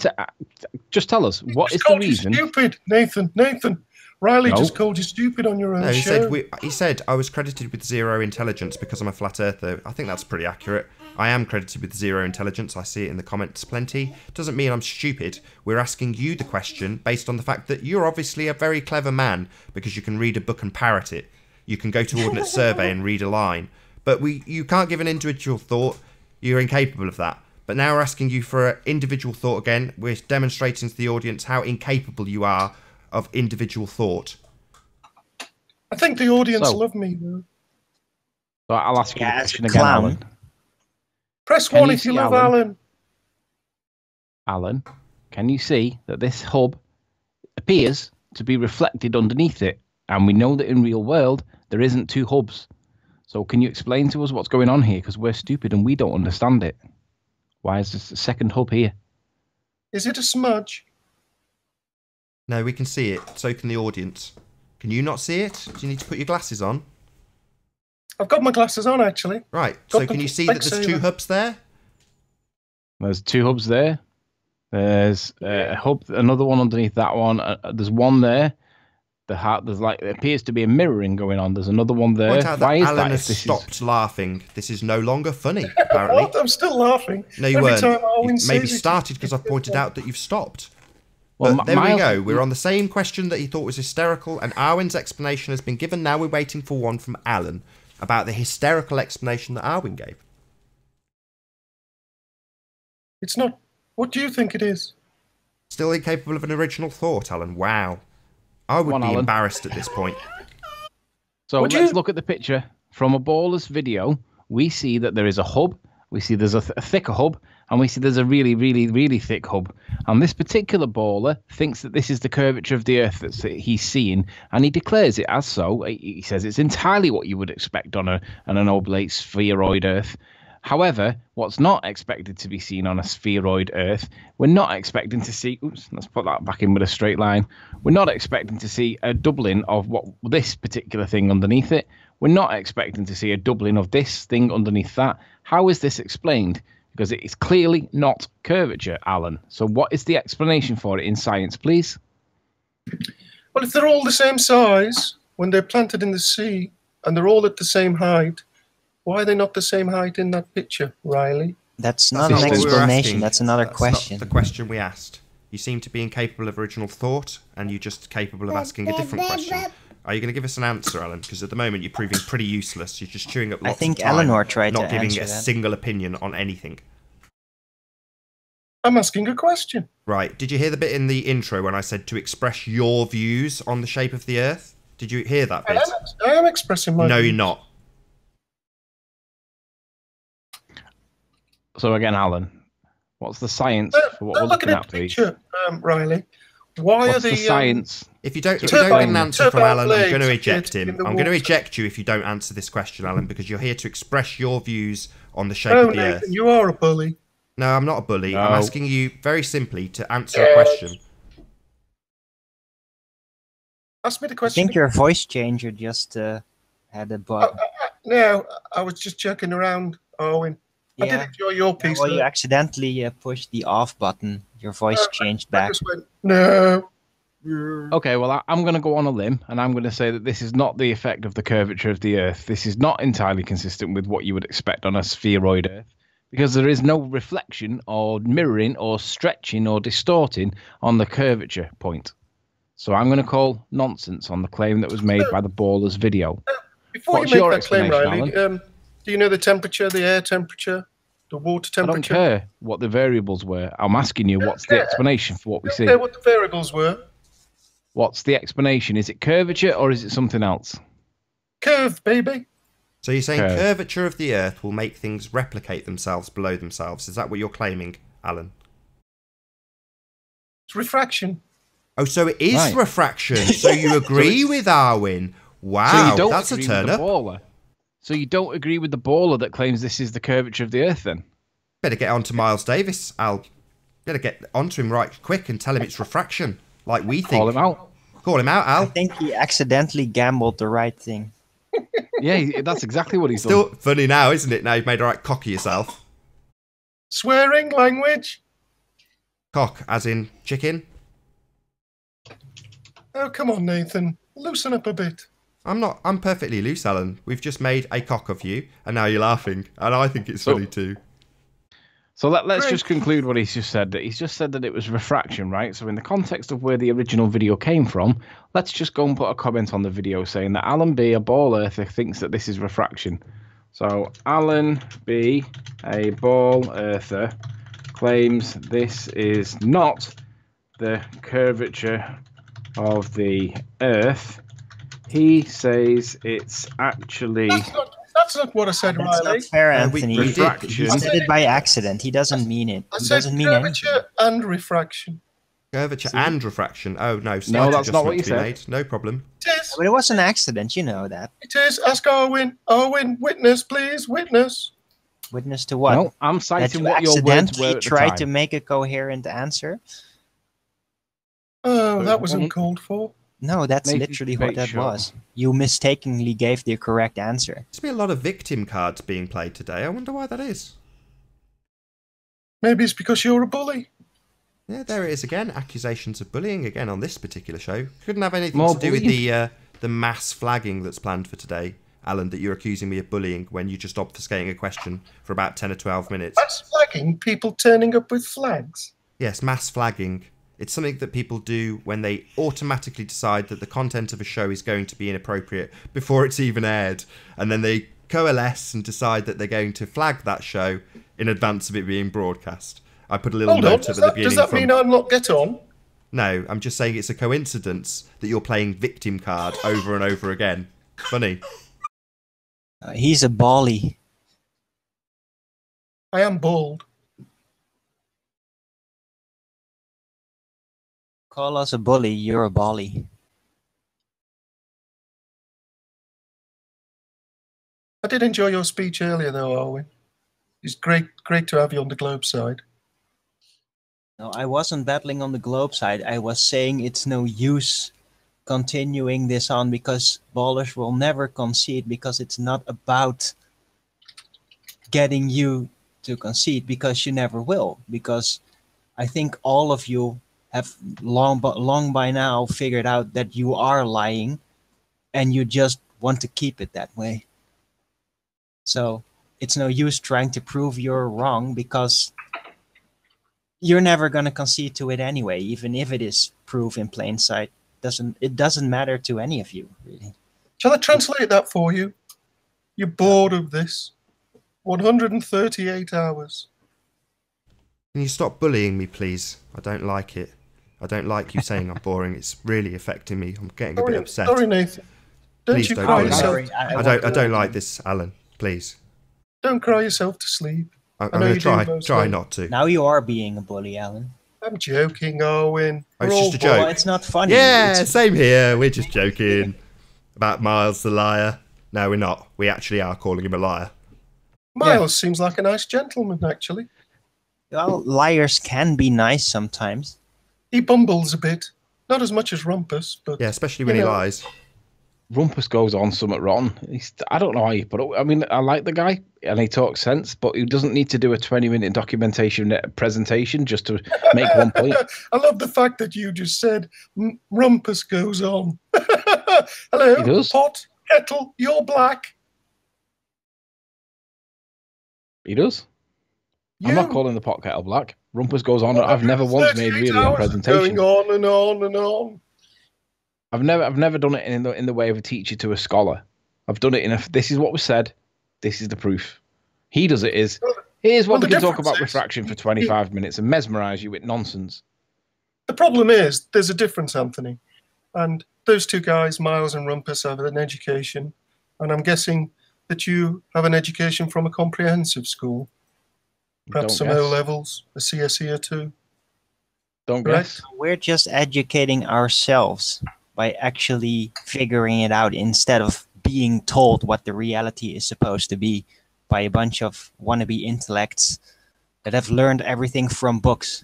just tell us what is the reason?
You stupid, Nathan. Riley just called you stupid on your own show.
He said I was credited with 0 intelligence because I'm a flat earther. I think that's pretty accurate. I am credited with 0 intelligence. I see it in the comments plenty. Doesn't mean I'm stupid. We're asking you the question based on the fact that you're obviously a very clever man because you can read a book and parrot it. You can go to Ordnance Survey and read a line. But you can't give an individual thought. You're incapable of that. But now we're asking you for an individual thought again. We're demonstrating to the audience how incapable you are of individual thought.
I think the audience love me, though.
So I'll ask you the question again, Alan.
Press 1 if you love Alan.
Alan, can you see that this hub appears to be reflected underneath it? And we know that in real world, there isn't 2 hubs. So can you explain to us what's going on here? Because we're stupid and we don't understand it. Why is this a second hub here?
Is it a smudge?
No, we can see it. So can the audience. Can you not see it? Do you need to put your glasses on?
I've got my glasses on, actually.
Right. So can you see that there's 2 hubs there?
There's 2 hubs there. There's a hub, another one underneath that one. There's one there. There's like it appears to be a mirroring going on. There's another one there.
Point out that Alan has stopped laughing. This is no longer funny, apparently.
What? I'm still laughing.
No, you weren't. You maybe started because I've pointed out that you've stopped. Well, but there we go. We're on the same question that he thought was hysterical, and Arwen's explanation has been given. Now we're waiting for one from Alan about the hysterical explanation that Arwen gave.
It's not. What do you think it is?
Still incapable of an original thought, Alan. Wow. I would be embarrassed at this point.
So let's look at the picture. From a baller's video, we see that there is a hub. We see there's a thicker hub. And we see there's a really, really, really thick hub. And this particular baller thinks that this is the curvature of the Earth that he's seeing. And he declares it as so. He says it's entirely what you would expect on an oblate spheroid Earth. However, what's not expected to be seen on a spheroid Earth, we're not expecting to see... Oops, let's put that back in with a straight line. We're not expecting to see a doubling of what this particular thing underneath it. We're not expecting to see a doubling of this thing underneath that. How is this explained? Because it is clearly not curvature, Alan. So what is the explanation for it in science, please?
Well, if they're all the same size when they're planted in the sea and they're all at the same height, why are they not the same height in that picture, Riley?
That's not an explanation. That's another question.
That's the question we asked. You seem to be incapable of original thought, and you're just capable of asking a different question. Are you going to give us an answer, Alan? Because at the moment you're proving pretty useless. You're just chewing up lots of time.
I think Eleanor tried
not
to
giving
answer
a
that.
single opinion on anything.
I'm asking a question.
Right. Did you hear the bit in the intro when I said to express your views on the shape of the Earth? Did you hear that bit?
I am expressing my
No,
views.
you're not.
So again, Alan, what's the science for what we're looking at, please?
Picture, Riley. Why
what's
are
the science?
If you don't get an answer from Alan, I'm going to eject him. I'm going to eject you if you don't answer this question, Alan, because you're here to express your views on the shape of the Earth.
You are a bully.
No, I'm not a bully.
No.
I'm asking you very simply to answer a question.
Ask me the
I
question.
think your voice changer just had a bug.
No, I was just joking around, Owen. I did enjoy your piece.
Well, you accidentally pushed the off button. Your voice changed back.
I just went, no.
Okay, well, I'm going to go on a limb, and I'm going to say that this is not the effect of the curvature of the Earth. This is not entirely consistent with what you would expect on a spheroid Earth, because there is no reflection or mirroring or stretching or distorting on the curvature point. So I'm going to call nonsense on the claim that was made by the Baller's video.
Before
What's
you
your
make that claim,
explanation,
Riley, do you know the temperature, the air temperature, the water
I don't
temperature?
care what the variables were. I'm asking you, what's the explanation for what we see?
Care what the variables were.
What's the explanation? Is it curvature or is it something else?
Curve, baby.
So you're saying
Curve.
curvature of the Earth will make things replicate themselves below themselves. Is that what you're claiming, Alan?
It's refraction.
Oh, so it is
Right.
refraction. So you agree with Arwin. Wow,
So you don't
that's a
agree
turn
with
up.
the Baller. So you don't agree with the Baller that claims this is the curvature of the Earth then?
Better get on to Miles Davis, Al. Better get onto him right quick and tell him it's refraction, like we think.
Call him out.
Call him out,
I
Al.
think he accidentally gambled the right thing.
Yeah, that's exactly what he's
Still
done.
funny now, isn't it? Now you've made a right cock of yourself.
Swearing language.
Cock, as in chicken.
Oh, come on, Nathan. Loosen up a bit.
I'm perfectly loose, Alan. We've just made a cock of you, and now you're laughing, and I think it's
So-
funny too.
So let's
Great.
just conclude what he's just said. That he's just said that it was refraction, right? So in the context of where the original video came from, let's just go and put a comment on the video saying that Alan B, a ball earther, thinks that this is refraction. So Alan B, a ball earther, claims this is not the curvature of the Earth. He says it's actually
That's not what I said,
That's
Riley.
not fair,
we
Anthony.
did.
refraction.
He said it by accident. He doesn't mean it.
I
He
said
doesn't mean anything.
curvature and refraction.
Curvature
See?
and refraction. Oh, no.
No,
slight
that's not what
adjustment
you
to be
said.
made. No problem.
It is.
But it was an accident, you know that.
It is. Ask Arwin. Arwin, witness, please. Witness.
Witness to what?
No, I'm
That
citing
you
what your words
accidentally
were at the
tried
time.
to make a coherent answer?
Oh, that was
Well,
uncalled for.
No, that's
Nathan
literally what
Debate
that
Show.
was. You mistakenly gave the correct answer.
There's been a lot of victim cards being played today. I wonder why that is.
Maybe it's because you're a bully.
Yeah, there it is again. Accusations of bullying again on this particular show. Couldn't have anything
More
to do with
bullying?
the mass flagging that's planned for today, Alan, that you're accusing me of bullying when you just obfuscating a question for about 10 or 12 minutes.
That's flagging, people turning up with flags.
Yes, mass flagging. It's something that people do when they automatically decide that the content of a show is going to be inappropriate before it's even aired. And then they coalesce and decide that they're going to flag that show in advance of it being broadcast. I put a little
Hold on,
note
does
at the
that,
beginning
does that
from...
mean I'm not get on?
No, I'm just saying it's a coincidence that you're playing victim card over and over again. Funny.
He's a bally.
I am bald.
Call us a bully, you're a bally.
I did enjoy your speech earlier, though, Arwin. It's great to have you on the Globe side.
No, I wasn't battling on the globe side. I was saying it's no use continuing this on because ballers will never concede because it's not about getting you to concede because you never will. Because I think all of you have long by now figured out that you are lying and you just want to keep it that way. So it's no use trying to prove you're wrong because you're never going to concede to it anyway, even if it is proof in plain sight. It doesn't matter to any of you, really.
Shall I translate that for you? You're bored of this. 138 hours.
Can you stop bullying me, please? I don't like it. I don't like you saying I'm boring. It's really affecting me. I'm getting a bit upset.
Sorry, Nathan. Don't
Please
you
don't
cry
bully me.
yourself.
I don't like this, Alan. Please.
Don't cry yourself to sleep.
I'm
I know
going
you
to
do
try
mostly.
not to.
Now you are being a bully, Alan.
I'm joking, Arwin.
Oh, it's
We're all
just a joke.
Well, it's not funny.
Yeah,
It's-
same here. We're just joking about Miles the liar. No, we're not. We actually are calling him a liar.
Miles seems like a nice gentleman, actually.
well, liars can be nice sometimes.
He bumbles a bit. Not as much as Rumpus, but
Yeah, especially when
You
he
know.
lies.
Rumpus goes on somewhat wrong. I don't know how you put it. I mean, I like the guy and he talks sense, but he doesn't need to do a 20-minute documentation presentation just to make one point.
I love the fact that you just said Rumpus goes on. Hello,
He does.
pot, kettle, you're black.
He does. I'm not calling the pot kettle black. Rumpus goes on. I've never once made
38
really a
hours
presentation.
Going on and on and on.
I've never done it in the way of a teacher to a scholar. I've done it in a. This is what was said. This is the proof. He does it is. Here's what we can talk about refraction for 25 minutes and mesmerise you with nonsense.
The problem is there's a difference, Anthony, and those two guys, Miles and Rumpus, have an education, and I'm guessing that you have an education from a comprehensive school, perhaps some O levels, a CSE or two.
Don't guess.
We're just educating ourselves by actually figuring it out instead of being told what the reality is supposed to be by a bunch of wannabe intellects that have learned everything from books.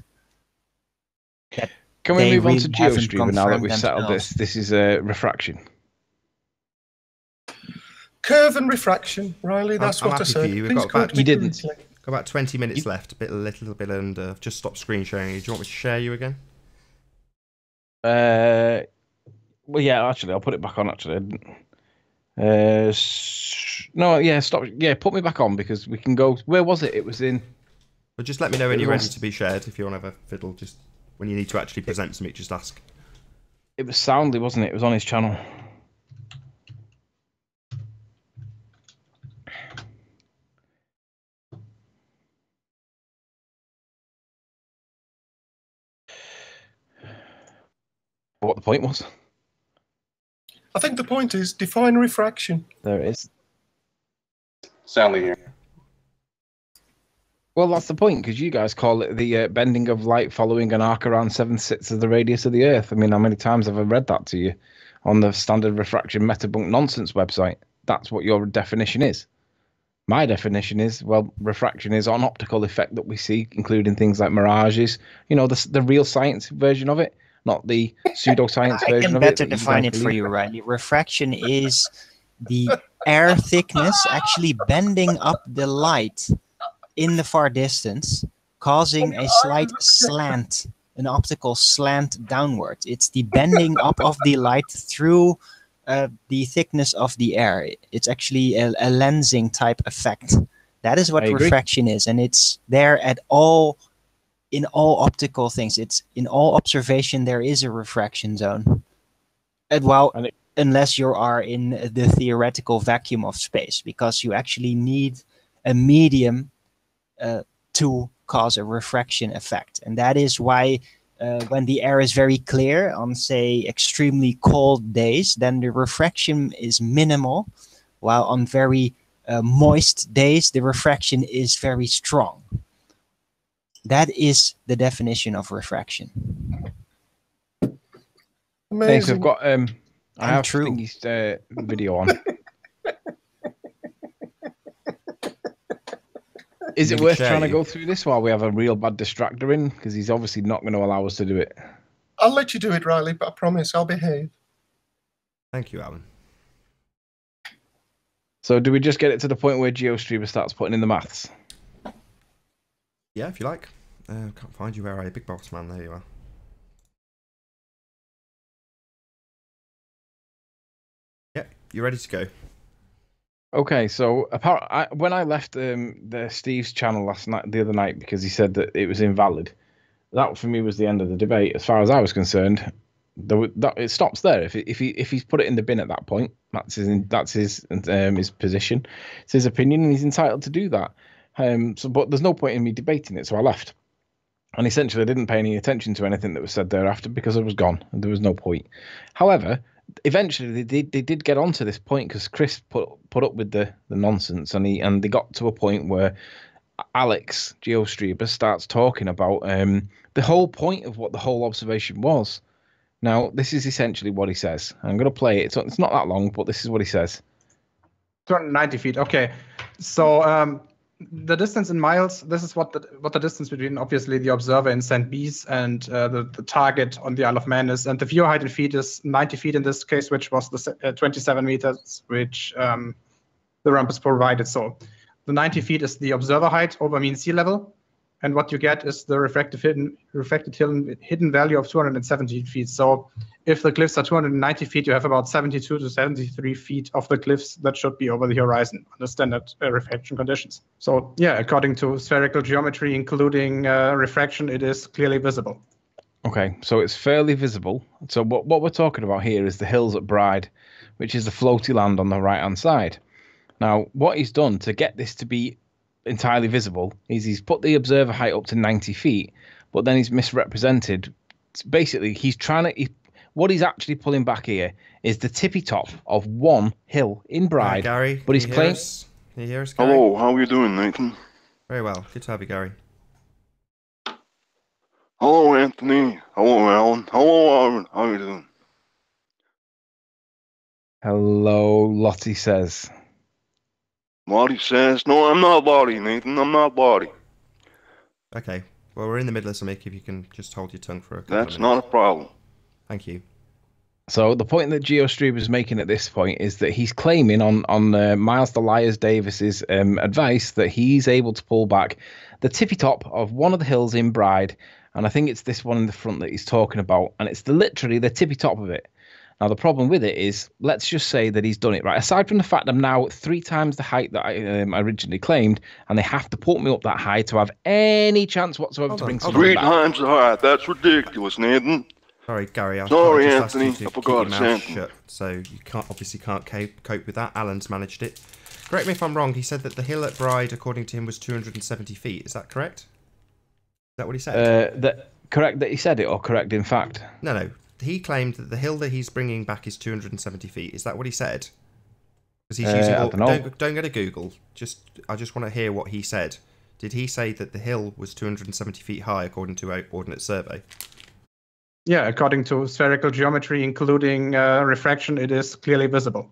Can we move on to GeoStreamer now that we've settled this? This is refraction.
Curve and refraction, Riley. That's what I said.
We've got about,
you didn't.
Got about 20 minutes left. A little bit under. I've just stopped screen sharing. Do you want me to share you again?
Well, yeah. Actually, I'll put it back on. Actually, no. Yeah. Stop. Yeah. Put me back on because we can go. Where was it? It was in.
But just let me know when you're ready to be shared. If you want to have a fiddle, just when you need to actually present something, just ask.
It was Soundly, wasn't it? It was on his channel. What the point was?
I think the point is define refraction.
There it is.
Soundly here.
Well, that's the point, because you guys call it the bending of light following an arc around 7/6 of the radius of the Earth. I mean, how many times have I read that to you on the standard refraction metabunk nonsense website? That's what your definition is. My definition is, well, refraction is an optical effect that we see, including things like mirages, you know, the real science version of it, not the pseudoscience version of it.
I can better define it for you, Riley. Refraction is the air thickness actually bending up the light in the far distance, causing a slight slant, an optical slant downward. It's the bending up of the light through the thickness of the air. It's actually a lensing type effect. That is what refraction is, and it's there in all optical things. It's in all observation there is a refraction zone. Unless you are in the theoretical vacuum of space, because you actually need a medium to cause a refraction effect. And that is why when the air is very clear on, say, extremely cold days, then the refraction is minimal, while on very moist days, the refraction is very strong. That is the definition of refraction.
Amazing.
Thanks, I've got I have Thingy's video on. Is it worth trying to go through this while we have a real bad distractor in? Because he's obviously not going to allow us to do it.
I'll let you do it, Riley, but I promise I'll behave.
Thank you, Alan.
So do we just get it to the point where GeoStreamer starts putting in the maths?
Yeah, if you like. Can't find you, where are you? Big boss man, there you are. Yeah, you're ready to go.
Okay, so when I left the Steve's channel the other night, because he said that it was invalid, that for me was the end of the debate. As far as I was concerned, it stops there. If he's put it in the bin at that point, that's his position, it's his opinion, and he's entitled to do that. But there's no point in me debating it, so I left. And essentially, I didn't pay any attention to anything that was said thereafter because I was gone, and there was no point. However, eventually they did get onto this point because Chris put up with the nonsense, and they got to a point where Alex GeoStreamer starts talking about the whole point of what the whole observation was. Now, this is essentially what he says. I'm going to play it. It's not that long, but this is what he says.
290 feet. Okay, so the distance in miles. This is what the distance between obviously the observer in St. Bees and the target on the Isle of Man is, and the view height in feet is 90 feet in this case, which was the 27 meters which the ramp is provided. So the 90 feet is the observer height over mean sea level, and what you get is the refracted hidden value of 270 feet. So if the cliffs are 290 feet, you have about 72 to 73 feet of the cliffs that should be over the horizon under standard refraction conditions. So yeah, according to spherical geometry, including refraction, it is clearly visible.
Okay, so it's fairly visible. So what we're talking about here is the hills at Bride, which is the floaty land on the right-hand side. Now, what he's done to get this to be entirely visible is he's put the observer height up to 90 feet, but then he's misrepresented. Basically, what he's actually pulling back here is the tippy top of one hill in Bride.
Gary,
but he's claimed.
Can you hear us, Gary?
Hello, how are you doing, Nathan?
Very well. Good to have you, Gary.
Hello, Anthony. Hello, Alan. Hello, Aaron. How are you doing?
Hello, Lottie says.
Lottie says, no, I'm not Lottie, Nathan. I'm not Lottie.
Okay. Well, we're in the middle of something. If you can just hold your tongue for a couple
That's
of minutes.
not a problem.
Thank you.
So the point that GeoStream is making at this point is that he's claiming on Miles Delias Davis's advice that he's able to pull back the tippy top of one of the hills in Bride, and I think it's this one in the front that he's talking about, and it's literally the tippy top of it. Now, the problem with it is, let's just say that he's done it right. Aside from the fact I'm now 3 times the height that I originally claimed, and they have to put me up that high to have any chance whatsoever to bring something
3
back.
times the height. That's ridiculous, Nathan.
Sorry, Gary.
Sorry,
just
Anthony.
asked you to
I forgot
keep
it's
your mouth
Anthony.
shut, so you can't cope with that. Alan's managed it. Correct me if I'm wrong. He said that the hill at Bride, according to him, was 270 feet. Is that correct? Is that what he said?
Correct that he said it, or correct in fact?
No. He claimed that the hill that he's bringing back is 270 feet. Is that what he said? Because he's using.
I don't know.
Don't go to Google. I just want to hear what he said. Did he say that the hill was 270 feet high according to our Ordnance Survey?
Yeah, according to spherical geometry, including refraction, it is clearly visible.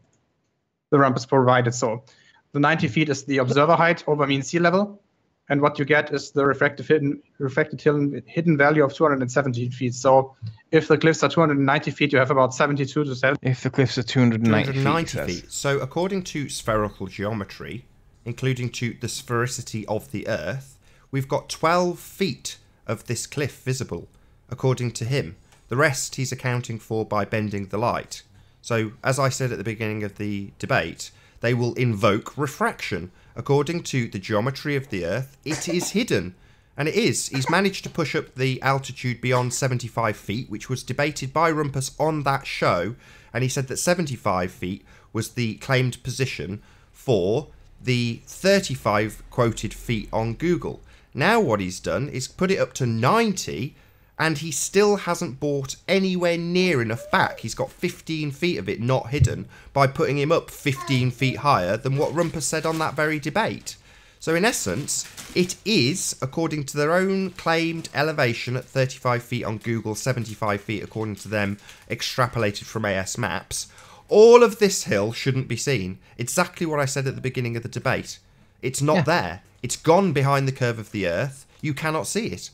The ramp is provided so. The 90 feet is the observer height over mean sea level, and what you get is the refracted hidden value of 270 feet. So if the cliffs are 290 feet, you have about 72 to 70.
If the cliffs are 290
feet. So according to spherical geometry, including to the sphericity of the Earth, we've got 12 feet of this cliff visible, according to him. The rest he's accounting for by bending the light. So, as I said at the beginning of the debate, they will invoke refraction. According to the geometry of the Earth, it is hidden. And it is. He's managed to push up the altitude beyond 75 feet, which was debated by Rumpus on that show. And he said that 75 feet was the claimed position for the 35 quoted feet on Google. Now what he's done is put it up to 90, and he still hasn't brought anywhere near enough back. He's got 15 feet of it not hidden by putting him up 15 feet higher than what Rumpus said on that very debate. So in essence, it is, according to their own claimed elevation at 35 feet on Google, 75 feet according to them, extrapolated from AS Maps, all of this hill shouldn't be seen. Exactly what I said at the beginning of the debate. It's not there. It's gone behind the curve of the Earth. You cannot see it.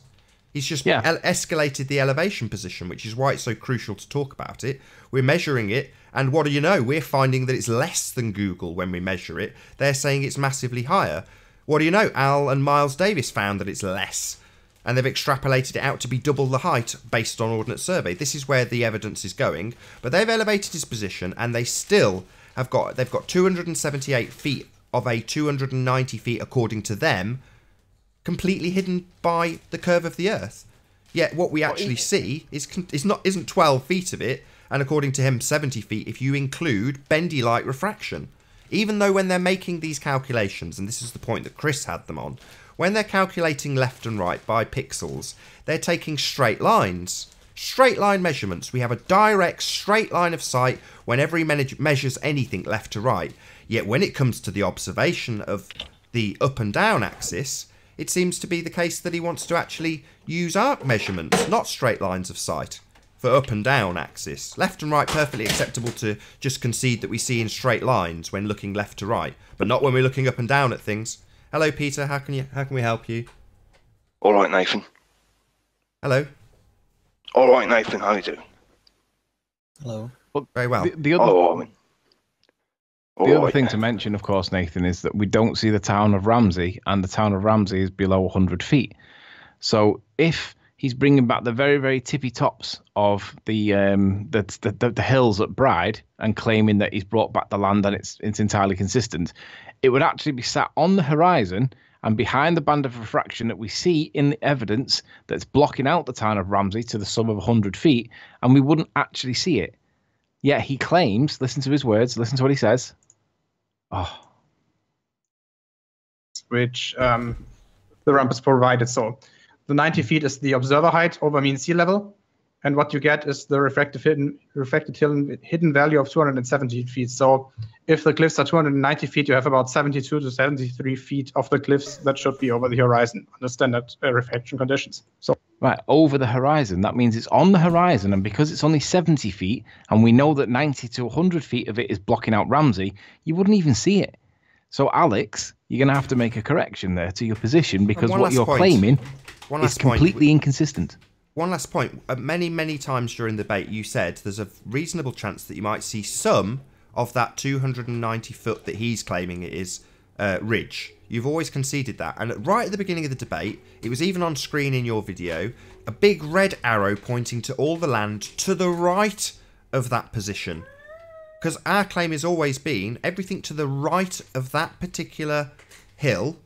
He's just escalated the elevation position, which is why it's so crucial to talk about it. We're measuring it, and what do you know? We're finding that it's less than Google when we measure it. They're saying it's massively higher. What do you know? Al and Miles Davis found that it's less, and they've extrapolated it out to be double the height based on Ordnance Survey. This is where the evidence is going, but they've elevated his position, and they still have they've got 278 feet of a 290 feet, according to them, completely hidden by the curve of the Earth. Yet what we actually see isn't 12 feet of it, and according to him 70 feet if you include bendy light refraction. Even though when they're making these calculations, and this is the point that Chris had them on, when they're calculating left and right by pixels, they're taking straight lines. Straight line measurements. We have a direct straight line of sight whenever he measures anything left to right. Yet when it comes to the observation of the up and down axis, it seems to be the case that he wants to actually use arc measurements, not straight lines of sight, for up and down axis. Left and right, perfectly acceptable to just concede that we see in straight lines when looking left to right, but not when we're looking up and down at things. Hello, Peter. How can we help you?
All right, Nathan.
Hello.
All right, Nathan. How you doing?
Hello.
Very well.
The other thing to mention, of course, Nathan, is that we don't see the town of Ramsey, and the town of Ramsey is below 100 feet. So if he's bringing back the very, very tippy tops of the hills at Bride and claiming that he's brought back the land and it's entirely consistent, it would actually be sat on the horizon and behind the band of refraction that we see in the evidence that's blocking out the town of Ramsey to the sum of 100 feet, and we wouldn't actually see it. Yet he claims, listen to his words, listen to what he says.
Which the ramp is provided. So the 90 feet is the observer height over mean sea level. And what you get is the reflected hidden value of 270 feet. So if the cliffs are 290 feet, you have about 72 to 73 feet of the cliffs that should be over the horizon under standard reflection conditions. So
right, over the horizon, that means it's on the horizon. And because it's only 70 feet, and we know that 90 to 100 feet of it is blocking out Ramsey, you wouldn't even see it. So, Alex, you're going to have to make a correction there to your position, because what you're claiming is completely inconsistent.
One last point. Many, many times during the debate, you said there's a reasonable chance that you might see some of that 290 foot that he's claiming it is ridge. You've always conceded that. And right at the beginning of the debate, it was even on screen in your video, a big red arrow pointing to all the land to the right of that position. Because our claim has always been everything to the right of that particular hill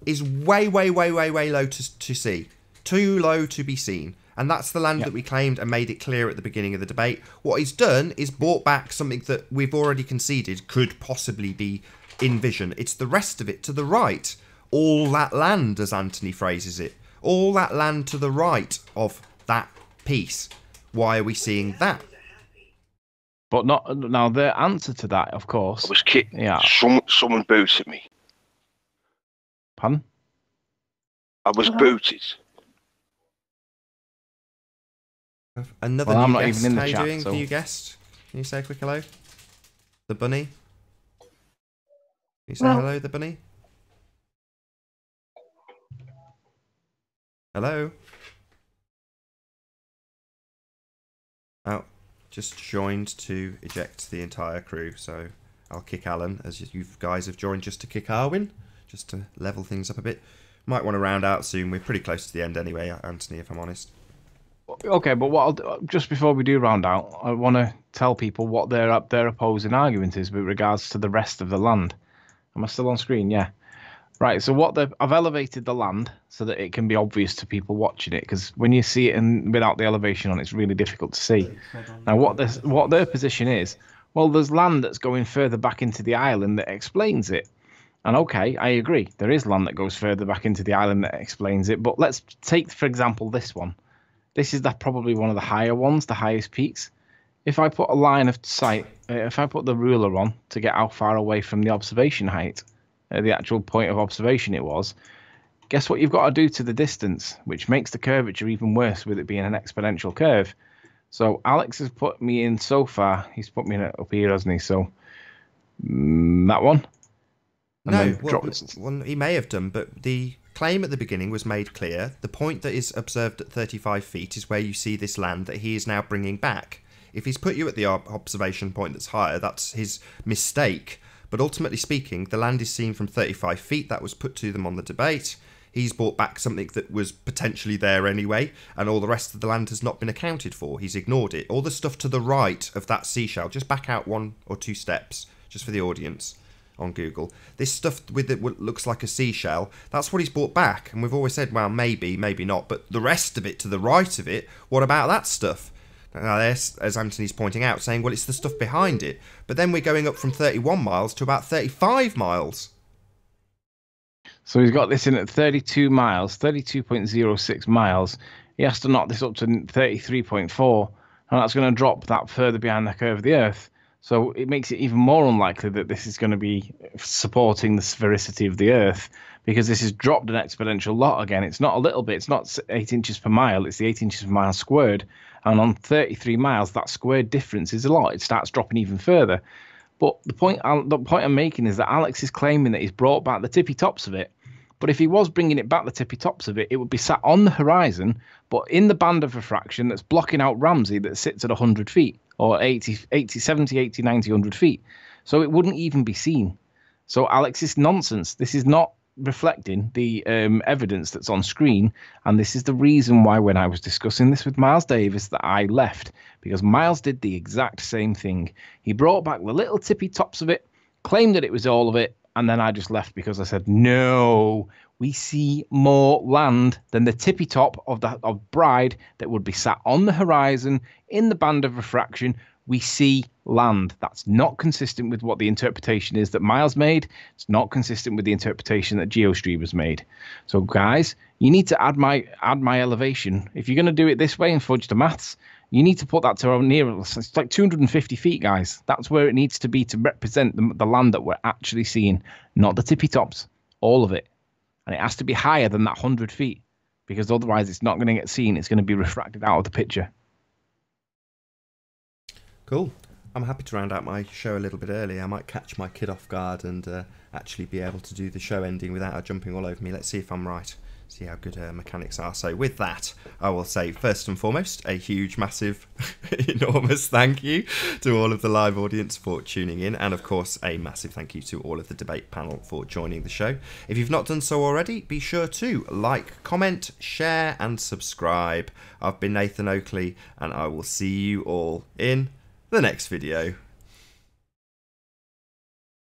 is way, way, way, way, way low to see. Too low to be seen. And that's the land that we claimed and made it clear at the beginning of the debate. What he's done is brought back something that we've already conceded could possibly be in vision. It's the rest of it to the right. All that land, as Anthony phrases it. All that land to the right of that piece. Why are we seeing that?
But not now. The answer to that, of course,
I was kicked.
Yeah.
Someone booted me.
Pardon?
I was booted.
Another
well,
new
I'm not
guest.
even in the
How
chat,
you doing?
so...
New guest? Can you say a quick hello? The bunny? Can you say hello, the bunny? Hello? Oh, just joined to eject the entire crew, so I'll kick Alan, as you guys have joined just to kick Arwin, just to level things up a bit. Might want to round out soon. We're pretty close to the end anyway, Anthony, if I'm honest.
Okay, but what I'll do, just before we do round out, I want to tell people what their opposing argument is with regards to the rest of the land. Am I still on screen? Yeah. Right, so I've elevated the land so that it can be obvious to people watching it, because when you see it without the elevation on, it's really difficult to see. Now, what their position is, well, there's land that's going further back into the island that explains it. And okay, I agree, there is land that goes further back into the island that explains it, but let's take, for example, this one. This is probably one of the higher ones, the highest peaks. If I put a line of sight, if I put the ruler on to get how far away from the observation height, the actual point of observation it was, guess what you've got to do to the distance, which makes the curvature even worse with it being an exponential curve. So Alex has put me in so far, he's put me in up here, hasn't he? So that one. And
well, he may have done, but the claim at the beginning was made clear. The point that is observed at 35 feet is where you see this land that he is now bringing back. If he's put you at the observation point that's higher, that's his mistake. But ultimately speaking, the land is seen from 35 feet. That was put to them on the debate. He's brought back something that was potentially there anyway, and all the rest of the land has not been accounted for. He's ignored it. All the stuff to the right of that seashell, just back out 1 or 2 steps, just for the audience on Google. This stuff with it looks like a seashell, that's what he's brought back. And we've always said, well, maybe, maybe not. But the rest of it to the right of it, what about that stuff? Now, as Anthony's pointing out, saying, well, it's the stuff behind it. But then we're going up from 31 miles to about 35 miles.
So he's got this in at 32 miles, 32.06 miles. He has to knock this up to 33.4, and that's going to drop that further behind the curve of the Earth. So it makes it even more unlikely that this is going to be supporting the sphericity of the Earth, because this has dropped an exponential lot again. It's not a little bit. It's not 8 inches per mile. It's the 8 inches per mile squared. And on 33 miles, that squared difference is a lot. It starts dropping even further. But the point I'm making is that Alex is claiming that he's brought back the tippy tops of it. But if he was bringing it back the tippy tops of it, it would be sat on the horizon, but in the band of refraction that's blocking out Ramsey that sits at 100 feet. Or 80, 70, 80, 90, 100 feet. So it wouldn't even be seen. So Alex, it's nonsense. This is not reflecting the evidence that's on screen. And this is the reason why when I was discussing this with Miles Davis that I left, because Miles did the exact same thing. He brought back the little tippy tops of it, claimed that it was all of it, and then I just left because I said, no, we see more land than the tippy top of Bride that would be sat on the horizon in the band of refraction. We see land. That's not consistent with what the interpretation is that Miles made. It's not consistent with the interpretation that GeoStreamer's made. So guys, you need to add my elevation. If you're going to do it this way and fudge the maths, you need to put that to near, it's like 250 feet, guys. That's where it needs to be to represent the land that we're actually seeing, not the tippy tops, all of it. And it has to be higher than that 100 feet, because otherwise it's not going to get seen. It's going to be refracted out of the picture.
Cool. I'm happy to round out my show a little bit early. I might catch my kid off guard and actually be able to do the show ending without her jumping all over me. Let's see if I'm right. See how good her mechanics are. So with that, I will say first and foremost a huge, massive, enormous thank you to all of the live audience for tuning in, and of course a massive thank you to all of the debate panel for joining the show. If you've not done so already, be sure to like, comment, share and subscribe. I've been Nathan Oakley and I will see you all in the next video.